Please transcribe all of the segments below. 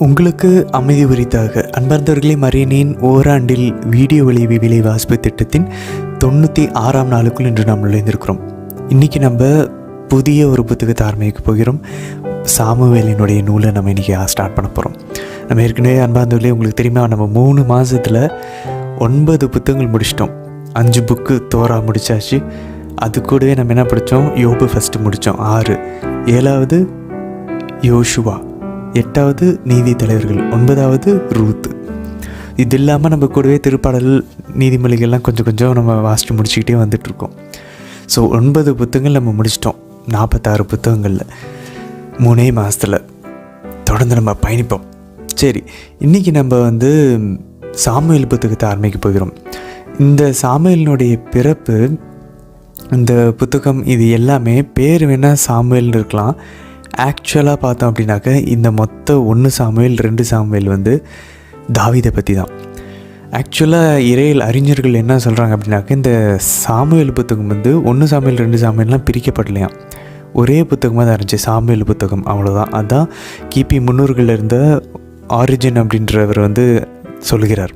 உங்களுக்கு அமைதி உரித்தாக அன்பார்ந்தவர்களே, மரியனின் ஓராண்டில் வீடியோ விலை வாசிப்பு திட்டத்தின் 96ஆம் நாளுக்குள் இன்று நாம் நுழைந்திருக்கிறோம். இன்றைக்கி நம்ம புதிய ஒரு புத்தகத்தை ஆரம்பிக்க போகிறோம். சாமுவேலினுடைய நூலை நம்ம இன்றைக்கி ஸ்டார்ட் பண்ண போகிறோம். நம்ம ஏற்கனவே அன்பார்ந்தவர்களே, உங்களுக்கு தெரியுமா, நம்ம 3 மாதத்தில் 9 புத்தகங்கள் முடிச்சிட்டோம். 5 புக்கு தோரா முடித்தாச்சு. அது கூடவே நம்ம என்ன படித்தோம்? யோபு ஃபஸ்ட்டு முடித்தோம் 6, 7வது யோசுவா, 8வது நீதி தலைவர்கள், 9வது ரூத். இது இல்லாமல் நம்ம கூடவே திருப்பாடல், நீதிமொழிகள்லாம் கொஞ்சம் கொஞ்சம் நம்ம வாசித்து முடிச்சுக்கிட்டே வந்துட்டுருக்கோம். ஸோ 9 புத்தகங்கள் நம்ம முடிச்சிட்டோம் 46 புத்தகங்களில் 3 மாதத்தில். தொடர்ந்து நம்ம பயணிப்போம். சரி, இன்றைக்கி நம்ம சாமுவேல் புத்தகத்தை ஆரம்பிக்க போகிறோம். இந்த சாமுவேலினுடைய பிறப்பு, இந்த புத்தகம், இது எல்லாமே பேர் வேணால் சாமுவேல்னு இருக்கலாம். ஆக்சுவலாக பார்த்தோம் அப்படின்னாக்க இந்த மொத்த 1 சாமுவேல் 2 சாமுவேல் தாவீதை பற்றி தான். ஆக்சுவலாக இறையில் அறிஞர்கள் என்ன சொல்கிறாங்க அப்படின்னாக்க, இந்த சாமுவேல் புத்தகம் 1 சாமுவேல் 2 சாமுவேல்லாம் பிரிக்கப்படலையாம். ஒரே புத்தகமாக தான் இருந்துச்சு, சாமுவேல் புத்தகம், அவ்வளோதான். அதுதான் கிபி 300 இருந்த ஆரிஜின் அப்படின்றவர் சொல்கிறார்.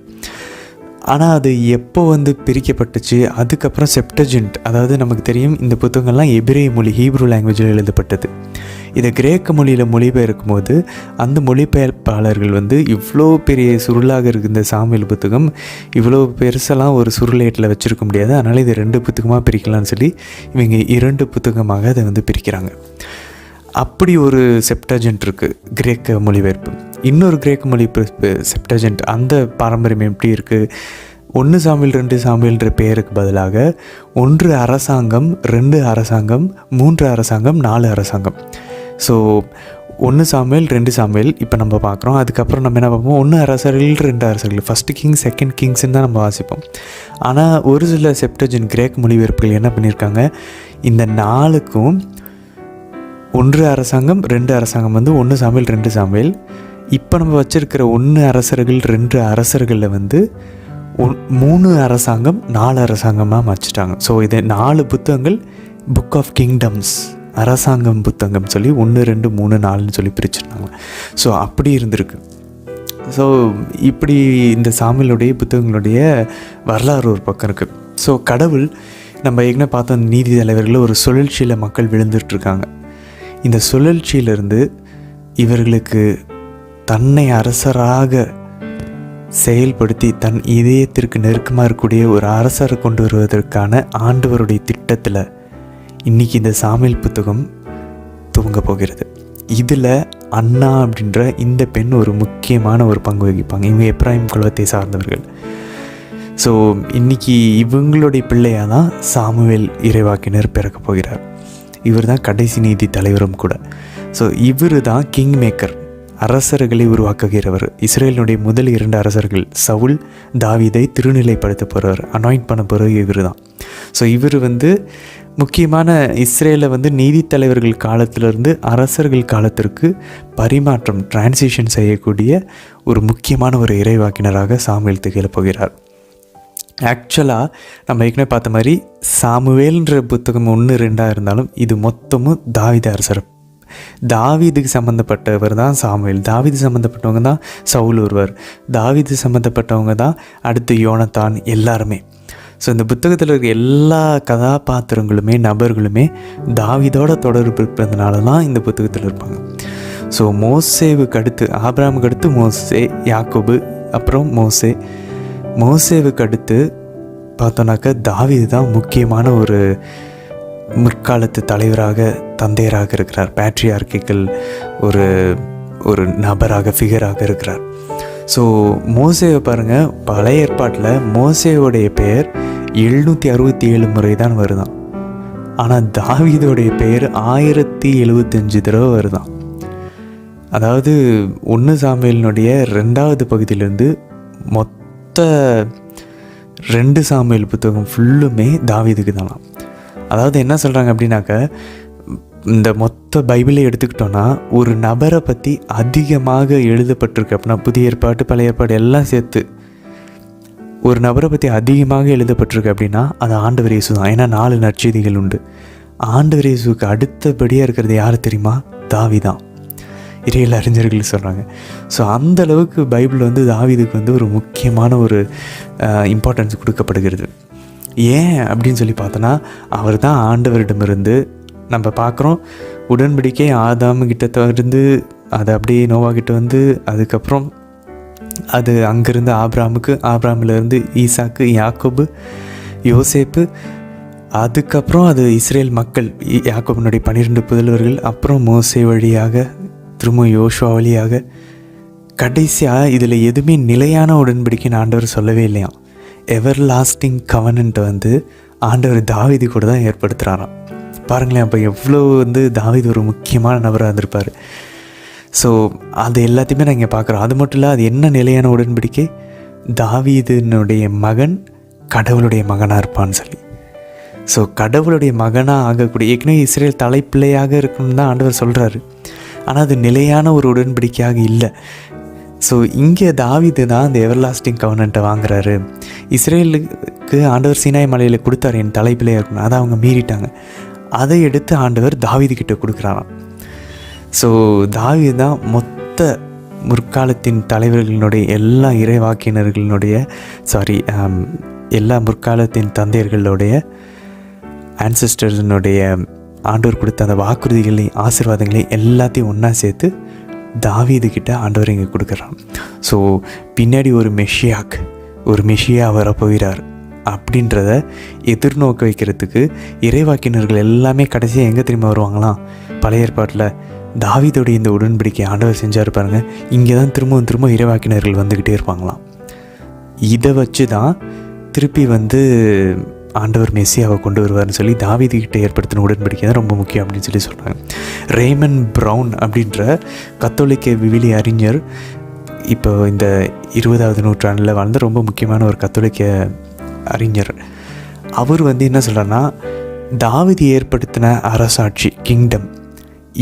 ஆனால் அது எப்போ பிரிக்கப்பட்டுச்சு, அதுக்கப்புறம் செப்டஜென்ட், அதாவது நமக்கு தெரியும் இந்த புத்தகங்கள்லாம் எபிரேய மொழி, ஹீப்ரு லாங்குவேஜில் எழுதப்பட்டது. இதை கிரேக்க மொழியில் மொழிபெயர்க்கும் போது அந்த மொழிபெயர்ப்பாளர்கள் இவ்வளோ பெரிய சுருளாக இருக்குது இந்த சாமுவேல் புத்தகம், இவ்வளோ பெருசெல்லாம் ஒரு சுருளேட்டில் வச்சுருக்க முடியாது, அதனால் இதை 2 புத்தகமாக பிரிக்கலாம்னு சொல்லி இவங்க 2 புத்தகமாக அதை பிரிக்கிறாங்க. அப்படி ஒரு செப்டஜென்ட் இருக்குது, கிரேக்க மொழிபெயர்ப்பு. இன்னொரு கிரேக்க மொழிபெயர்ப்பு செப்டஜென்ட், அந்த பாரம்பரியம் எப்படி இருக்குது? 1 சாமுவேல் 2 சாமுவேல்ன்ற பெயருக்கு பதிலாக 1 அரசாங்கம், 2 அரசாங்கம், 3 அரசாங்கம், 4 அரசாங்கம். ஸோ 1 சாமுவேல் 2 சாமுவேல் இப்போ நம்ம பார்க்குறோம். அதுக்கப்புறம் நம்ம என்ன பார்ப்போம்? 1 அரசர்கள் 2 அரசர்கள், ஃபஸ்ட்டு கிங்ஸ், செகண்ட் கிங்ஸ்ன்னு தான் நம்ம வாசிப்போம். ஆனால் ஒரு சில செப்டஜென்ட் கிரேக்க மொழிபெயர்ப்புகள் என்ன பண்ணியிருக்காங்க, இந்த 4க்கும் 1 அரசாங்கம் 2 அரசாங்கம் 1 சாமுவேல் 2 சாமுவேல். இப்போ நம்ம வச்சுருக்கிற 1 அரசர்கள் 2 அரசர்களில் 3 அரசாங்கம் 4 அரசாங்கமாக வச்சுட்டாங்க. ஸோ இது 4 புத்தகங்கள் புக் ஆஃப் கிங்டம்ஸ், அரசாங்கம் புத்தகம் சொல்லி 1, 2, 3, 4ன்னு சொல்லி பிரிச்சுட்டாங்க. ஸோ அப்படி இருந்திருக்கு. ஸோ இப்படி இந்த சாமுவேலுடைய புத்தகங்களுடைய வரலாறு ஒரு பக்கம் இருக்குது. ஸோ கடவுள், நம்ம ஏற்கனவே பார்த்தோம், நீதி தலைவர்களில் ஒரு சுழற்சியில் மக்கள் விழுந்துட்டுருக்காங்க. இந்த சுழற்சியிலிருந்து இவர்களுக்கு தன்னை அரசராக செயல்படுத்தி தன் இதயத்திற்கு நெருக்கமாக இருக்கக்கூடிய ஒரு அரசரை கொண்டு வருவதற்கான ஆண்டவருடைய திட்டத்தில் இன்றைக்கி இந்த சாமுவேல் புத்தகம் துவங்க போகிறது. இதில் அன்னா அப்படின்ற இந்த பெண் ஒரு முக்கியமான ஒரு பங்கு வகிப்பாங்க. இவங்க எப்ராயிம் குலத்தை சார்ந்தவர்கள். ஸோ இன்றைக்கி இவங்களுடைய பிள்ளையாக தான் சாமுவேல் இறைவாக்கினர் பிறக்க போகிறார். இவர் தான் கடைசி நீதி தலைவரும் கூட. ஸோ இவர் தான் கிங் மேக்கர், அரசர்களை உருவாக்குகிறவர். இஸ்ரேலினுடைய முதல் 2 அரசர்கள், சவுல், தாவீதை திருநிலைப்படுத்த போகிறவர், அனாயிண்ட் பண்ண போகிறவர் இவர் தான். ஸோ இவர் முக்கியமான இஸ்ரேலை நீதி தலைவர்கள் காலத்திலிருந்து அரசர்கள் காலத்திற்கு பரிமாற்றம், டிரான்சிஷன் செய்யக்கூடிய ஒரு முக்கியமான ஒரு இறைவாக்கினராக சாமுவேல் திகழப் போகிறார். ஆக்சுவலாக நம்ம ஏற்கனவே பார்த்த மாதிரி சாமுவேல்ன்ற புத்தகம் 1, 2 இருந்தாலும் இது மொத்தமும் தாவீது அரசர். தாவீதுக்கு சம்மந்தப்பட்டவர் தான் சாமுவேல். தாவீது சம்மந்தப்பட்டவங்க தான் சவுல் ஒருவர். தாவீது சம்மந்தப்பட்டவங்க தான் அடுத்து யோனத்தான், எல்லாருமே. ஸோ இந்த புத்தகத்தில் இருக்க எல்லா கதாபாத்திரங்களுமே, நபர்களுமே தாவீதோட தொடர்பு இருக்கிறதுனால தான் இந்த புத்தகத்தில் இருப்பாங்க. ஸோ மோசேவுக்கு அடுத்து, ஆபிரகாமுக்கு அடுத்து மோசே, யாக்கோபு, அப்புறம் மோசேவுக்கு அடுத்து பார்த்தோன்னாக்கா தாவீது தான் முக்கியமான ஒரு முற்காலத்து தலைவராக, தந்தையராக இருக்கிறார். பேட்ரியார்க்கிக்கல் ஒரு நபராக, ஃபிகராக இருக்கிறார். ஸோ மோசேவை பாருங்கள், பழைய ஏற்பாட்டில் மோசேவுடைய பெயர் 767 முறை தான் வருதான். ஆனால் தாவீதோடைய பெயர் 1075 தடவை வருதான். அதாவது 1 சாமுவேலினுடைய 2வது பகுதியிலேருந்து மொத்த 2 சாமுவேல் புத்தகம் ஃபுல்லுமே தாவீதுக்கு தானாம். அதாவது என்ன சொல்கிறாங்க அப்படின்னாக்க, இந்த மொத்த பைபிளை எடுத்துக்கிட்டோன்னா ஒரு நபரை பற்றி அதிகமாக எழுதப்பட்டிருக்கு அப்படின்னா, புதிய ஏற்பாடு பழைய ஏற்பாடு எல்லாம் சேர்த்து ஒரு நபரை பற்றி அதிகமாக எழுதப்பட்டிருக்கு அப்படின்னா அது ஆண்டவர் இயேசு தான். ஏன்னா 4 நற்செய்திகள் உண்டு. ஆண்டவர் இயேசுக்கு அடுத்தபடியாக இருக்கிறது யார் தெரியுமா? தாவீதான். இறையியல் அறிஞர்கள் சொல்கிறாங்க. ஸோ அந்தளவுக்கு பைபிள் வந்து தாவீதுக்கு வந்து ஒரு முக்கியமான ஒரு இம்பார்ட்டன்ஸ் கொடுக்கப்படுகிறது. ஏன் அப்படின்னு சொல்லி பார்த்தோன்னா, அவர் தான் ஆண்டவரிடமிருந்து நம்ம பார்க்குறோம் உடன்படிக்கை ஆதாமுகிட்ட இருந்து அது அப்படியே நோவாகிட்ட வந்து அதுக்கப்புறம் அது அங்கேருந்து ஆபிரகாமிலேருந்து ஈசாக்கு, யாக்கோபு, யோசேப்பு, அதுக்கப்புறம் அது இஸ்ரேல் மக்கள், யாக்கோபினுடைய 12 புதல்வர்கள், அப்புறம் மோசே வழியாக திரும்ப யோசுவா வழியாக கடைசியாக இதில் எதுவுமே நிலையான உடன்படிக்கைன்னு ஆண்டவர் சொல்லவே இல்லையாம். எவர் லாஸ்டிங் கவனன்ட்டை வந்து ஆண்டவர் தாவீது கூட தான் ஏற்படுத்துகிறாராம். பாருங்களேன், அப்போ எவ்வளோ வந்து தாவீது ஒரு முக்கியமான நபராக இருந்திருப்பார். ஸோ அது எல்லாத்தையுமே நான் இங்கே பார்க்குறோம். அது மட்டும் இல்லை, அது என்ன நிலையான உடன்படிக்கை, தாவீதினுடைய மகன் கடவுளுடைய மகனாக இருப்பான்னு சொல்லி. ஸோ கடவுளுடைய மகனாக ஆகக்கூடிய, ஏற்கனவே இஸ்ரேல் தலைப்பிள்ளையாக இருக்கணும்னு தான் ஆண்டவர் சொல்கிறாரு. ஆனால் அது நிலையான ஒரு உடன்படிக்கையாக இல்லை. ஸோ இங்கே தாவீது தான் அந்த எவர்லாஸ்டிங் கவர்னண்ட்டை வாங்குறாரு. இஸ்ரேலுக்கு ஆண்டவர் சீனாய் மலையில் கொடுத்தாரு என் தலைப்பிள்ளையாக இருக்கணும், அதை அவங்க மீறிட்டாங்க. அதை எடுத்து ஆண்டவர் தாவீதுக்கிட்ட கொடுக்குறாராம். ஸோ தாவீது தான் மொத்த முற்காலத்தின் தலைவர்களினுடைய எல்லா இறைவாக்கினர்களினுடைய எல்லா முற்காலத்தின் தந்தையர்களுடைய ஆன்சஸ்டர்ஸினுடைய ஆண்டவர் கொடுத்த அந்த வாக்குறுதிகளையும் ஆசீர்வாதங்களையும் எல்லாத்தையும் ஒன்றா சேர்த்து தாவீதுக்கிட்ட ஆண்டவர் இங்கே கொடுக்குறான். ஸோ பின்னாடி ஒரு மெஷியா வரப்போகிறார் அப்படின்றத எதிர்நோக்க வைக்கிறதுக்கு இறைவாக்கினர்கள் எல்லாமே கடைசியாக எங்கே திரும்ப வருவாங்களாம், பழைய ஏற்பாட்டில் தாவீதோடைய இந்த உடன்படிக்கை ஆண்டவர் செஞ்சார் பாருங்க, இங்கே தான் திரும்ப இறைவாக்கினர்கள் வந்துக்கிட்டே இருப்பாங்களாம். இதை வச்சு தான் திருப்பி வந்து ஆண்டவர் மெஸ்ஸியாவை கொண்டு வருவார்னு சொல்லி தாவீதுகிட்ட ஏற்படுத்தின உடன்படிக்கை தான் ரொம்ப முக்கியம் அப்படின்னு சொல்லி சொல்கிறாங்க. ரேமன் ப்ரவுன் அப்படின்ற கத்தோலிக்க விவிலிய அறிஞர், இப்போ இந்த 20வது நூற்றாண்டில் வாழ்ந்த ரொம்ப முக்கியமான ஒரு கத்தோலிக்க அறிஞர், அவர் வந்து என்ன சொல்கிறாருன்னா, தாவீது ஏற்படுத்தின அரசாட்சி, கிங்டம்,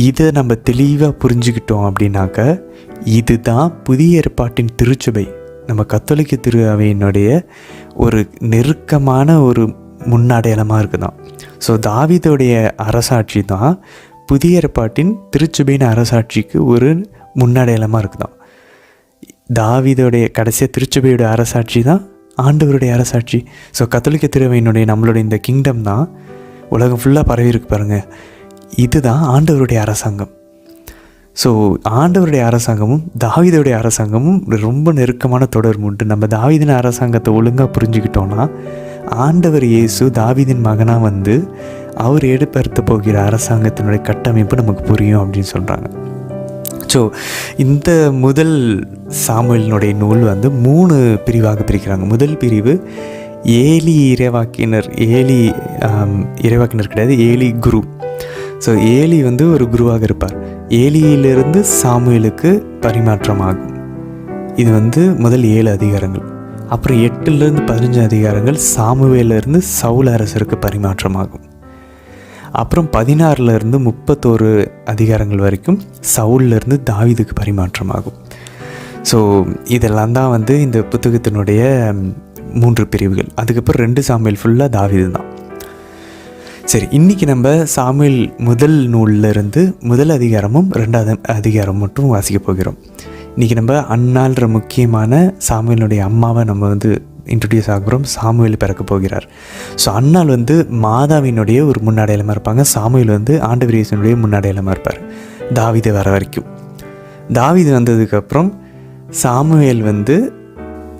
இதை நம்ம தெளிவாக புரிஞ்சுக்கிட்டோம் அப்படின்னாக்க இதுதான் புதிய ஏற்பாட்டின் திருச்சபை, நம்ம கத்தோலிக்க திரு அவையினுடைய ஒரு நெருக்கமான ஒரு முன்னடையாளமாக இருக்குதான். ஸோ தாவீதோடைய அரசாட்சி தான் புதிய ஏற்பாட்டின் திருச்சபையின் அரசாட்சிக்கு ஒரு முன்னடையாளமாக இருக்குதான். தாவீதோடைய கடைசியாக திருச்சபையோட அரசாட்சி தான் ஆண்டவருடைய அரசாட்சி. ஸோ கத்தோலிக்க திருவையினுடைய நம்மளுடைய இந்த கிங்டம் தான் உலகம் ஃபுல்லாக பரவி இருக்கு பாருங்கள், இதுதான் ஆண்டவருடைய அரசாங்கம். ஸோ ஆண்டவருடைய அரசாங்கமும் தாவீதுடைய அரசாங்கமும் ரொம்ப நெருக்கமான தொடர்பு உண்டு. நம்ம தாவீதின் அரசாங்கத்தை ஒழுங்காக புரிஞ்சுக்கிட்டோன்னா ஆண்டவர் இயேசு தாவீதின் மகனாக வந்து அவர் ஏற்படுத்த போகிற அரசாங்கத்தினுடைய கட்டமைப்பு நமக்கு புரியும் அப்படின்னு சொல்கிறாங்க. ஸோ இந்த முதல் சாமுவேலினுடைய நூல் வந்து 3 பிரிவாக பிரிக்கிறாங்க. முதல் பிரிவு ஏலி இறைவாக்கினர் கிடையாது, ஏலி குரு. ஸோ ஏலி வந்து ஒரு குருவாக இருப்பார். ஏலியிலிருந்து சாமுவேலுக்கு பரிமாற்றமாகும். இது வந்து முதல் 7 அதிகாரங்கள். அப்புறம் 8லேருந்து 15 அதிகாரங்கள் சாமுவேலிருந்து சவுல் அரசருக்கு பரிமாற்றமாகும். அப்புறம் 16லேருந்து 31 அதிகாரங்கள் வரைக்கும் சவுல்லேருந்து தாவீதுக்கு பரிமாற்றமாகும். ஸோ இதெல்லாம் தான் வந்து இந்த புத்தகத்தினுடைய 3 பிரிவுகள். அதுக்கப்புறம் 2 சாமுவேல் ஃபுல்லாக தாவீது தான். சரி, இன்றைக்கி நம்ம சாமுவேல் முதல் நூலிலிருந்து முதல் அதிகாரமும் 2வது அதிகாரம் மட்டும் வாசிக்க போகிறோம். இன்றைக்கி நம்ம அன்னாள்ன்ற முக்கியமான சாமுவேலுடைய அம்மாவை நம்ம வந்து இன்ட்ரடியூஸ் ஆகிறோம். சாமுவேல் பிறக்க போகிறார். ஸோ அன்னாள் வந்து மாதாவினுடைய ஒரு முன்னடையாளமாக இருப்பாங்க. சாமுவேல் வந்து ஆண்டவர் இயேசுனுடைய முன்னடையாளமாக இருப்பார் தாவீது வர வரைக்கும். தாவீது வந்ததுக்கப்புறம் சாமுவேல் வந்து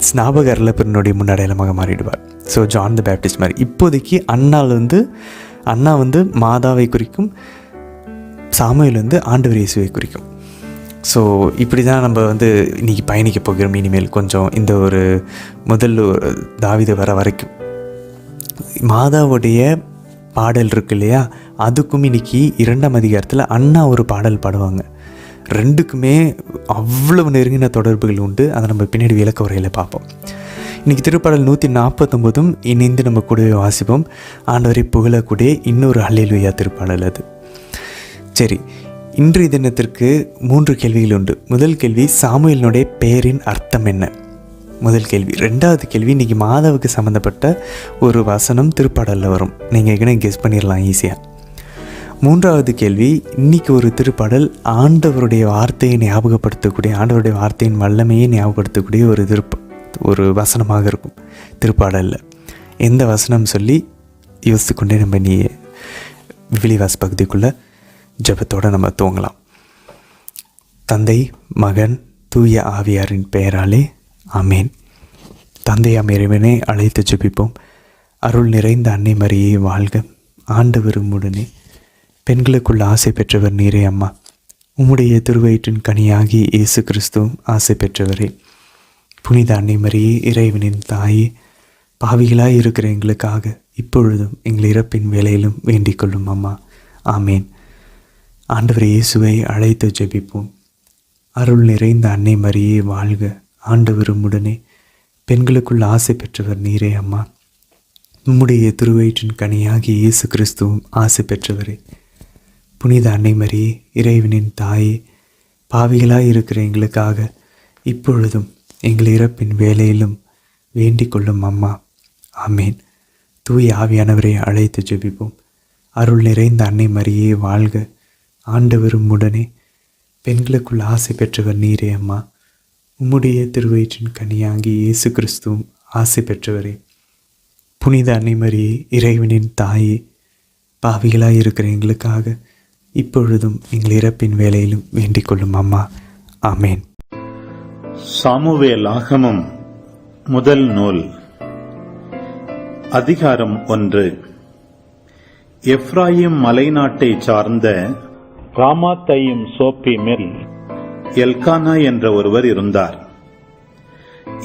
ஸ்நாபகரில் பிறனுடைய முன்னடையாளமாக மாறிடுவார். ஸோ ஜான் த பேப்டிஸ்ட் மாதிரி. இப்போதைக்கு அண்ணா வந்து மாதாவை குறிக்கும், சாமுவேல் வந்து ஆண்டவர் இயேசுவை குறிக்கும். ஸோ இப்படி தான் நம்ம வந்து இன்றைக்கி பயணிக்க போகிறோம். இனிமேல் கொஞ்சம் இந்த ஒரு முதல் தாவீது வர வரைக்கும் மாதாவுடைய பாடல் இருக்கு இல்லையா, அதுக்கும் இன்றைக்கி 2ஆம் அதிகாரத்தில் அண்ணா ஒரு பாடல் பாடுவாங்க. 2க்குமே அவ்வளவு நெருங்கின தொடர்புகள் உண்டு. அதை நம்ம பின்னாடி விளக்க உரையில் பார்ப்போம். இன்றைக்கி திருப்பாடல் 149 இணைந்து நம்ம கூடவே வாசிப்போம். ஆண்டவரை புகழக்கூடிய இன்னொரு அல்லேலூயா திருப்பாடல் அது. சரி, இன்றைய தினத்திற்கு 3 கேள்விகள் உண்டு. முதல் கேள்வி, சாமுவேலினுடைய பெயரின் அர்த்தம் என்ன? முதல் கேள்வி. 2வது கேள்வி, இன்றைக்கி மாதாவுக்கு சம்மந்தப்பட்ட ஒரு வசனம் திருப்பாடலில் வரும். நீங்கள் ஏற்கனவே கெஸ் பண்ணிடலாம் ஈஸியாக. மூன்றாவது கேள்வி, இன்றைக்கி ஒரு திருப்பாடல் ஆண்டவருடைய வார்த்தையை ஞாபகப்படுத்தக்கூடிய, ஆண்டவருடைய வார்த்தையின் வல்லமையை ஞாபகப்படுத்தக்கூடிய ஒரு வசனமாக இருக்கும் திருப்பாடலில். எந்த வசனம் சொல்லி யோசித்து கொண்டே நம்ம விவிலிய பகுதிக்குள்ளே ஜெபத்தோடு நம்ம துவங்கலாம். தந்தை, மகன், தூய ஆவியாரின் பெயராலே ஆமேன். தந்தையாம் இறைவனை அழைத்து ஜெபிப்போம். அருள் நிறைந்த அன்னை மரியே வாழ்க, ஆண்டவரும் உடனே, பெண்களுக்குள் ஆசை பெற்றவர் நீரே அம்மா. உம்முடைய திருவயிற்றின் கனியாகி இயேசு கிறிஸ்துவும் ஆசை பெற்றவரே. புனித அன்னை மரியே, இறைவனின் தாயே, பாவிகளாய் இருக்கிற எங்களுக்காக இப்பொழுதும் எங்கள் இறப்பின் வேளையிலும் வேண்டிக் கொள்ளும் அம்மா. ஆமேன். ஆண்டவர் இயேசுவை அழைத்து ஜெபிப்போம். அருள் நிறைந்த அன்னை மரியே வாழ்க, ஆண்டவரும் உடனே, பெண்களுக்குள் ஆசை பெற்றவர் நீரே அம்மா. உம்முடைய திருவயிற்றின் கனியாகி இயேசு கிறிஸ்துவும் ஆசை பெற்றவரே. புனித அன்னை மரியே, இறைவனின் தாயே, பாவிகளாய் இருக்கிற எங்களுக்காக இப்பொழுதும் எங்கள் இறப்பின் வேலையிலும் வேண்டிக் கொள்ளும் அம்மா. ஆமேன். தூய ஆவியானவரை அழைத்து ஜெபிப்போம். அருள் நிறைந்த அன்னை மரியே வாழ்க, ஆண்டவரும் உடனே, பெண்களுக்குள் ஆசை பெற்றவர் நீரே அம்மா. உம்முடைய திருவயிற்றின் கனியாகி இயேசு கிறிஸ்துவும் ஆசை பெற்றவரே. புனித அன்னை மரியே, இறைவனின் தாயே, பாவிகளாய் இருக்கிற எங்களுக்காக இப்பொழுதும் எங்கள் இறப்பின் வேலையிலும் வேண்டிக் கொள்ளும் அம்மா. ஆமேன். சாமுவேல் ஆகமம் முதல் நூல், அதிகாரம் 1. எப்ராயிம் மலைநாட்டை சார்ந்த ராமாத்தையும் சோப்பீமில் எல்கானா என்ற ஒருவர் இருந்தார்.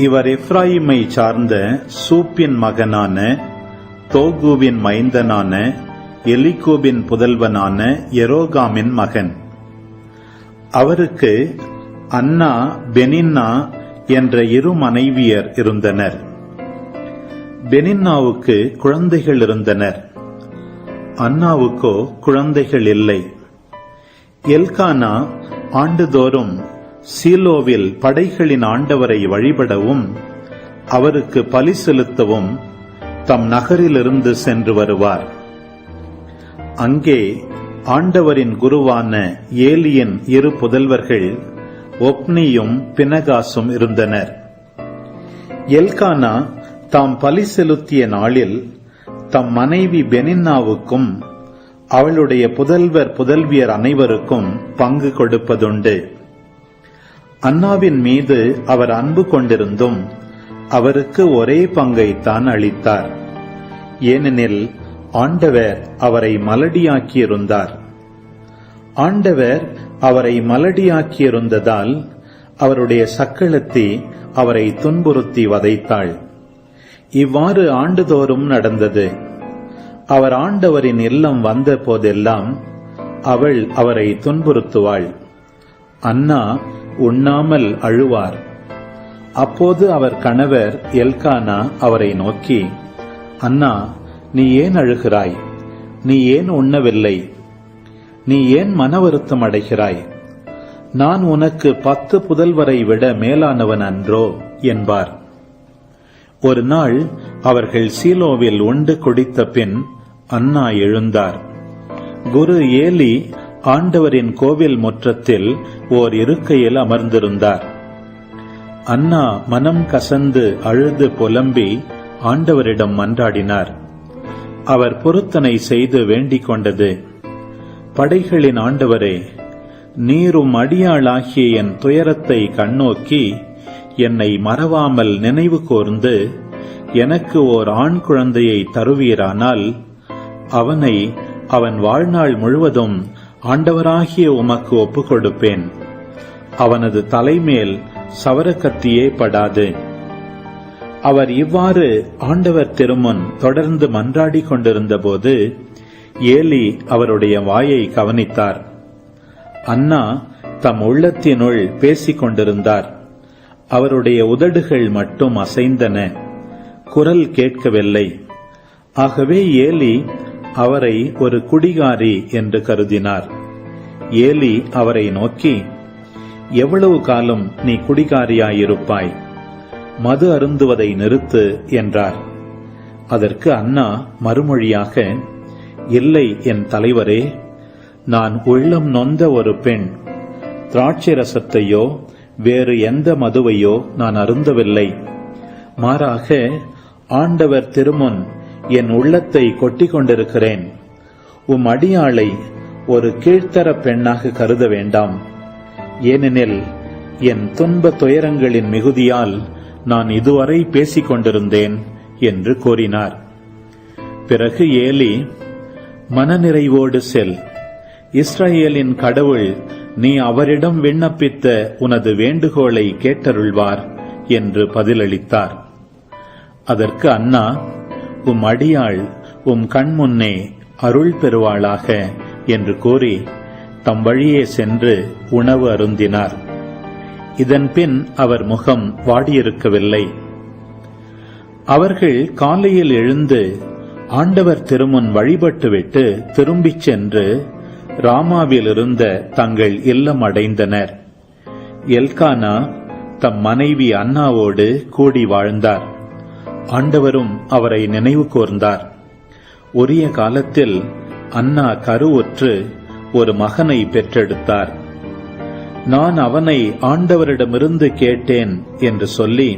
இவர் எப்ராயிமை சார்ந்த சூப்பின் மகனான தோகுவின் மைந்தனான எலிகூபின் புதல்வனான எரோகாமின் மகன். அவருக்கு அன்னா, பெனின்னா என்ற 2 மனைவியர் இருந்தனர். பெனின்னாவுக்கு குழந்தைகள் இருந்தனர், அன்னாவுக்கோ குழந்தைகள் இல்லை. எல்கானா ஆண்டுதோறும் சீலோவில் படைகளின் ஆண்டவரை வழிபடவும் அவருக்கு பலி செலுத்தவும் தம் நகரிலிருந்து சென்று வருவார். அங்கே ஆண்டவரின் குருவான ஏலியின் 2 புதல்வர்கள் ஒப்னியும் பினகாசும் இருந்தனர். எல்கானா தாம் பலி செலுத்திய நாளில் தம் மனைவி பெனின்னாவுக்கும் அவளுடைய புதல்வர் புதல்வியர் அனைவருக்கும் பங்கு கொடுப்பதுண்டு. அன்னாவின் மீது அவர் அன்பு கொண்டிருந்தும் அவருக்கு ஒரே பங்கைத்தான் அளித்தார். ஏனெனில் ஆண்டவர் அவரை மலடியாக்கியிருந்தார். ஆண்டவர் அவரை மலடியாக்கியிருந்ததால் அவருடைய சக்களத்தி அவரை துன்புறுத்தி வதைத்தாள். இவ்வாறு ஆண்டுதோறும் நடந்தது. அவர் ஆண்டவரின் இல்லம் வந்த போதெல்லாம் அவள் அவரை துன்புறுத்துவாள். அன்னா உண்ணாமல் அழுவார். அப்போது அவர் கணவர் எல்கானா அவரை நோக்கி, அன்னா, நீ ஏன் அழுகிறாய்? நீ ஏன் உண்ணவில்லை? நீ ஏன் மன வருத்தம் அடைகிறாய்? நான் உனக்கு 10 புதல்வரை விட மேலானவன் அன்றோ என்பார். ஒரு நாள் அவர்கள் சீலோவில் உண்டு குடித்த பின் அன்னா எழுந்தார். குரு ஏலி ஆண்டவரின் கோவில் முற்றத்தில் ஓர் இருக்கையில் அமர்ந்திருந்தார். அன்னா மனம் கசந்து அழுது புலம்பி ஆண்டவரிடம் மன்றாடினார். அவர் பொருத்தனை செய்து வேண்டிக் கொண்டது, படைகளின் ஆண்டவரே, நீரும் அடியாளாகிய என் துயரத்தை கண்ணோக்கி என்னை மறவாமல் நினைவு கூர்ந்து எனக்கு ஓர் ஆண் குழந்தையை தருவீரானால் அவனை அவன் வாழ்நாள் முழுவதும் ஆண்டவராகிய உமக்கு ஒப்புக் கொடுப்பேன். அவனது தலைமேல் சவரக்கத்தியே படாது. அவர் இவ்வாறு ஆண்டவர் திருமுன் தொடர்ந்து மன்றாடி கொண்டிருந்த போது ஏலி அவருடைய வாயை கவனித்தார். அன்னா தம் உள்ளத்தினுள் பேசிக் கொண்டிருந்தார். அவருடைய உதடுகள் மட்டும் அசைந்தன, குரல் கேட்கவில்லை. ஆகவே ஏலி அவரை ஒரு குடிகாரி என்று கருதினார். ஏலி அவரை நோக்கி, எவ்வளவு காலம் நீ குடிகாரியாயிருப்பாய்? மது அருந்துவதை நிறுத்து என்றார். அதற்கு அன்னா மறுமொழியாக, இல்லை என் தலைவரே, நான் உள்ளம் நொந்த ஒரு பெண். திராட்சை ரசத்தையோ வேறு எந்த மதுவையோ நான் அருந்தவில்லை. மாறாக ஆண்டவர் திருமுன் என் உள்ளத்தை கொட்டிக் கொண்டிருக்கிறேன். உம் அடியாளை ஒரு கீழ்த்தர பெண்ணாக கருத வேண்டாம். ஏனெனில் என் துன்ப துயரங்களின் மிகுதியால் நான் இதுவரை பேசிக் கொண்டிருந்தேன் என்று கூறினார். பிறகு ஏலி, மனநிறைவோடு செல், இஸ்ரவேலின் கடவுள் நீ அவரிடம் விண்ணப்பித்த உனது வேண்டுகோளை கேட்டருள்வார் என்று பதிலளித்தார். அதற்கு அன்னா, உம் அடியாள் உம் கண்முன்னே அருள் பெறுவாளாக என்று கூறி தம் வழியே சென்று உணவு அருந்தினார். இதன் பின் அவர் முகம் வாடியிருக்கவில்லை. அவர்கள் காலையில் எழுந்து ஆண்டவர் திருமுன் வழிபட்டுவிட்டு திரும்பிச் சென்று ராமாவில் இருந்த தங்கள் இல்லம் அடைந்தனர். எல்கானா தம் மனைவி அன்னாவோடு கூடி வாழ்ந்தார். ஆண்டவரும் அவரை நினைவு கூர்ந்தார். உரிய காலத்தில் அன்னா கருவுற்று ஒரு மகனை பெற்றெடுத்தார். நான் அவனை ஆண்டவரிடமிருந்து கேட்டேன் என்று சொல்லி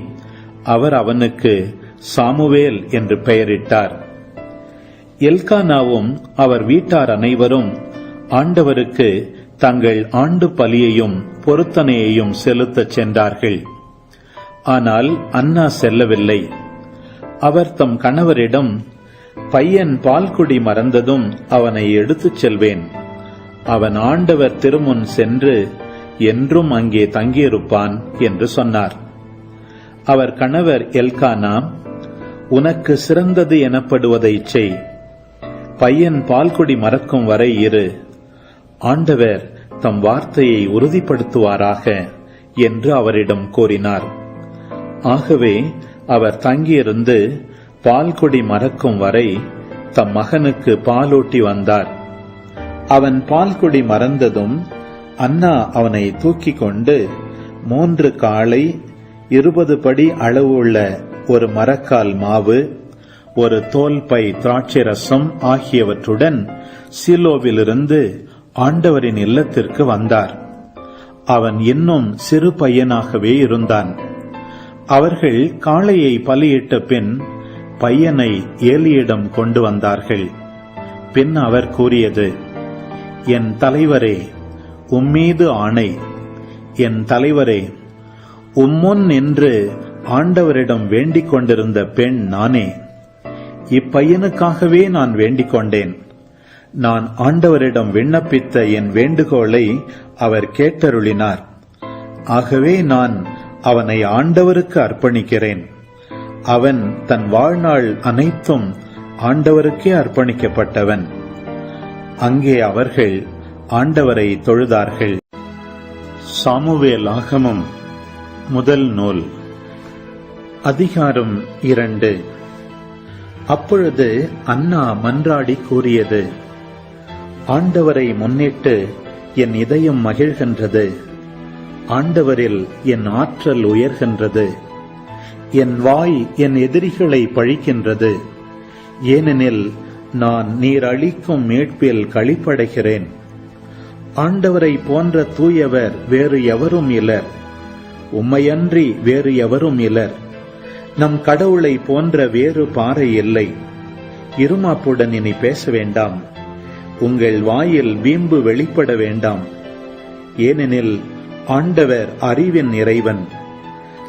அவர் அவனுக்கு சாமுவேல் என்று பெயரிட்டார். எல்கானாவும் அவர் வீட்டார் அனைவரும் ஆண்டவருக்கு தங்கள் ஆண்டு பலியையும் பொருத்தனையையும் செலுத்தச் சென்றார்கள். ஆனால் அன்னா செல்லவில்லை. அவர் தம் கணவரிடம், பையன் பால்குடி மறந்ததும் அவனை எடுத்துச் செல்வேன். அவன் ஆண்டவர் திருமுன் சென்று என்றும் அங்கே தங்கியிருப்பான் என்று சொன்னார். அவர் கணவர் எல்கானா, உனக்கு சிறந்தது எனப்படுவதைச் செய். பையன் பால்குடி மறக்கும் வரை இரு. ஆண்டவர் தம் வார்த்தையை உறுதிப்படுத்துவாராக என்று அவரிடம் கூறினார். ஆகவே அவர் தங்கியிருந்து பால்குடி மறக்கும் வரை தம் மகனுக்கு பாலூட்டி வந்தார். அவன் பால்குடி மறந்ததும் அன்னா அவனை தூக்கிக் கொண்டு 3 காளை, 20 படி அளவுள்ள ஒரு மரக்கால் மாவு, ஒரு தோல் பை திராட்சை ரசம் ஆகியவற்றுடன் சீலோவிலிருந்து ஆண்டவரின் இல்லத்திற்கு வந்தார். அவன் இன்னும் சிறு பையனாகவே இருந்தான். அவர்கள் காளையை பலியிட்ட பின் பையனை ஏலியிடம் கொண்டு வந்தார்கள். பின் அவர் கூறியது, என் தலைவரே, உம்மீது ஆணை, என் தலைவரே, உம்முன் நின்று ஆண்டவரிடம் வேண்டிக் கொண்டிருந்த பெண் நானே. இப்பையனுக்காகவே நான் வேண்டிக் கொண்டேன். நான் ஆண்டவரிடம் விண்ணப்பித்த என் வேண்டுகோளை அவர் கேட்டருளினார். ஆகவே நான் அவனை ஆண்டவருக்கு அர்ப்பணிக்கிறேன். அவன் தன் வாழ்நாள் அனைத்தும் ஆண்டவருக்கே அர்ப்பணிக்கப்பட்டவன். அங்கே அவர்கள் ஆண்டவரை தொழுதார்கள். சாமுவேல் ஆகமம் முதல் நூல், அதிகாரம் 2. அப்பொழுது அன்னா மன்றாடி கூறியது, ஆண்டவரை முன்னிட்டு என் இதயம் மகிழ்கின்றது. ஆண்டவரில் என் ஆற்றல் உயர்கின்றது. என் வாய் என் எதிரிகளை பழிக்கின்றது. ஏனெனில் நான் நீர் அளிக்கும் மீட்பில் களிப்படைகிறேன். ஆண்டவரை போன்ற தூயவர் வேறு எவரும் இலர். உம்மையன்றி வேறு எவரும் இலர். நம் கடவுளை போன்ற வேறு பாறை இல்லை. இருமாப்புடன் இனி பேச வேண்டாம். உங்கள் வாயில் வீம்பு வெளிப்பட வேண்டாம். ஏனெனில் ஆண்டவர் அறிவின் இறைவன்.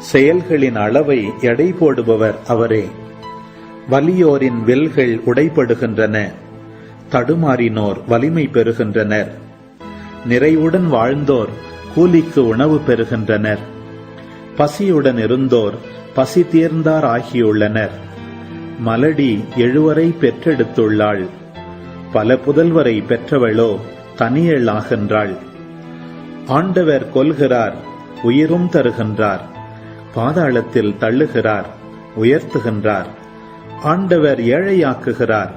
செயல்களின் அளவை எடை போடுபவர் அவரே. வலியோரின் வில்கள் உடைபடுகின்றன. தடுமாறினோர் வலிமை பெறுகின்றனர். நிறைவுடன் வாழ்ந்தோர் கூலிக்கு உணவு பெறுகின்றனர். பசியுடன் இருந்தோர் பசி தீர்ந்தார் ஆகியுள்ளனர். மலடி 7 பெற்றெடுத்துள்ளாள். பல புதல்வரை பெற்றவளோ தனியள் ஆகின்றாள். ஆண்டவர் கொல்கிறார், உயிரும் தருகின்றார். பாதாளத்தில் தள்ளுகிறார், உயர்த்துகின்றார். ஆண்டவர் ஏழையாக்குகிறார்,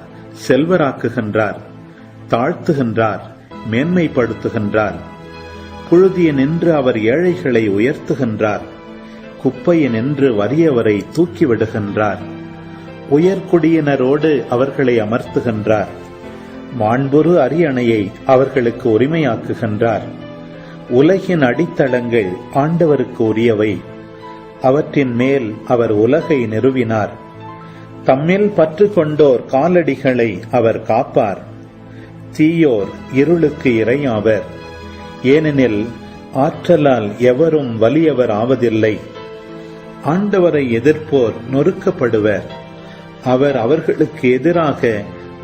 செல்வராக்குகின்றார். தாழ்த்துகின்றார், மேன்மைப்படுத்துகின்றார். புழுதியினின்று அவர் ஏழைகளை உயர்த்துகின்றார். குப்பையினின்று வறியவரை தூக்கிவிடுகின்றார். உயர்குடியினரோடு அவர்களை அமர்த்துகின்றார். மாண்புறு அரியணையை அவர்களுக்கு உரிமையாக்குகின்றார். உலகின் அடித்தளங்கள் ஆண்டவருக்கு உரியவை. அவற்றின் மேல் அவர் உலகை நிறுவினார். தம்மில் பற்று கொண்டோர் காலடிகளை அவர் காப்பார். தீயோர் இருளுக்கு இரையாவர். ஏனெனில் ஆற்றலால் எவரும் வலியவர் ஆவதில்லை. ஆண்டவரை எதிர்ப்போர் நொறுக்கப்படுவர். அவர் அவர்களுக்கு எதிராக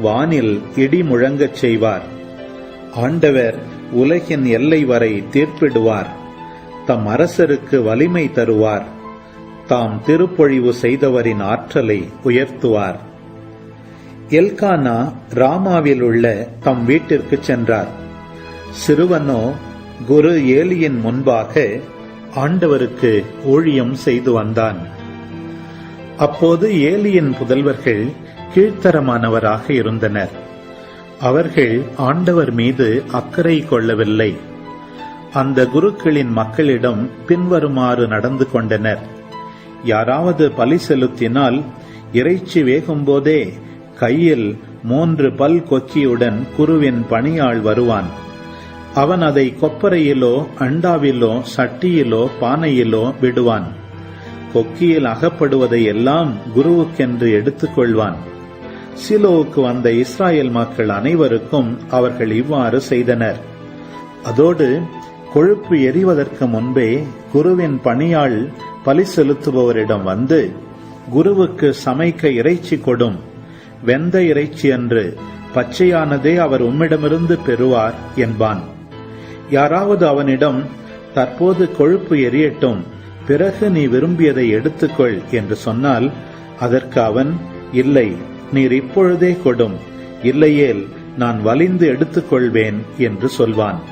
வானில் இடி முழங்கச் செய்வார். ஆண்டவர் உலகின் எல்லை வரை தீர்ப்பிடுவார். தம் அரசருக்கு வலிமை தருவார். தாம் திருப்பொழிவு செய்தவரின் ஆற்றலை உயர்த்துவார். எல்கானா ராமாவில் உள்ள தம் வீட்டிற்கு சென்றார். சிறுவனோ குரு ஏலியின் முன்பாக ஆண்டவருக்கு ஊழியம் செய்து வந்தான். அப்போது ஏலியின் புதல்வர்கள் கீழ்த்தரமானவராக இருந்தனர். அவர்கள் ஆண்டவர் மீது அக்கறை கொள்ளவில்லை. அந்த குருக்களின் மக்களிடம் பின்வருமாறு நடந்து கொண்டனர். யாராவது பலி செலுத்தினால் இறைச்சி வேகும்போதே கையில் 3 பல் கொக்கியுடன் குருவின் பணியாள் வருவான். அவன் அதை கொப்பரையிலோ அண்டாவிலோ சட்டியிலோ பானையிலோ விடுவான். கொக்கியில் அகப்படுவதை எல்லாம் குருவுக்கென்று எடுத்துக்கொள்வான். சீலோவுக்கு வந்த இஸ்ராயேல் மக்கள் அனைவருக்கும் அவர்கள் இவ்வாறு செய்தனர். அதோடு கொழுப்பு எரிவதற்கு முன்பே குருவின் பணியாள் பலி செலுத்துபவரிடம் வந்து, குருவுக்கு சமைக்க இறைச்சி கொடும், வெந்த இறைச்சி அன்று, பச்சையானதே அவர் உம்மிடமிருந்து பெறுவார் என்பான். யாராவது அவனிடம், தற்போது கொழுப்பு எரியட்டும், பிறகு நீ விரும்பியதை எடுத்துக்கொள் என்று சொன்னால், அதற்கு அவன், இல்லை, நீர் இப்பொழுதே கொடும், இல்லையேல் நான் வலிந்து எடுத்துக்கொள்வேன் என்று சொல்வான்.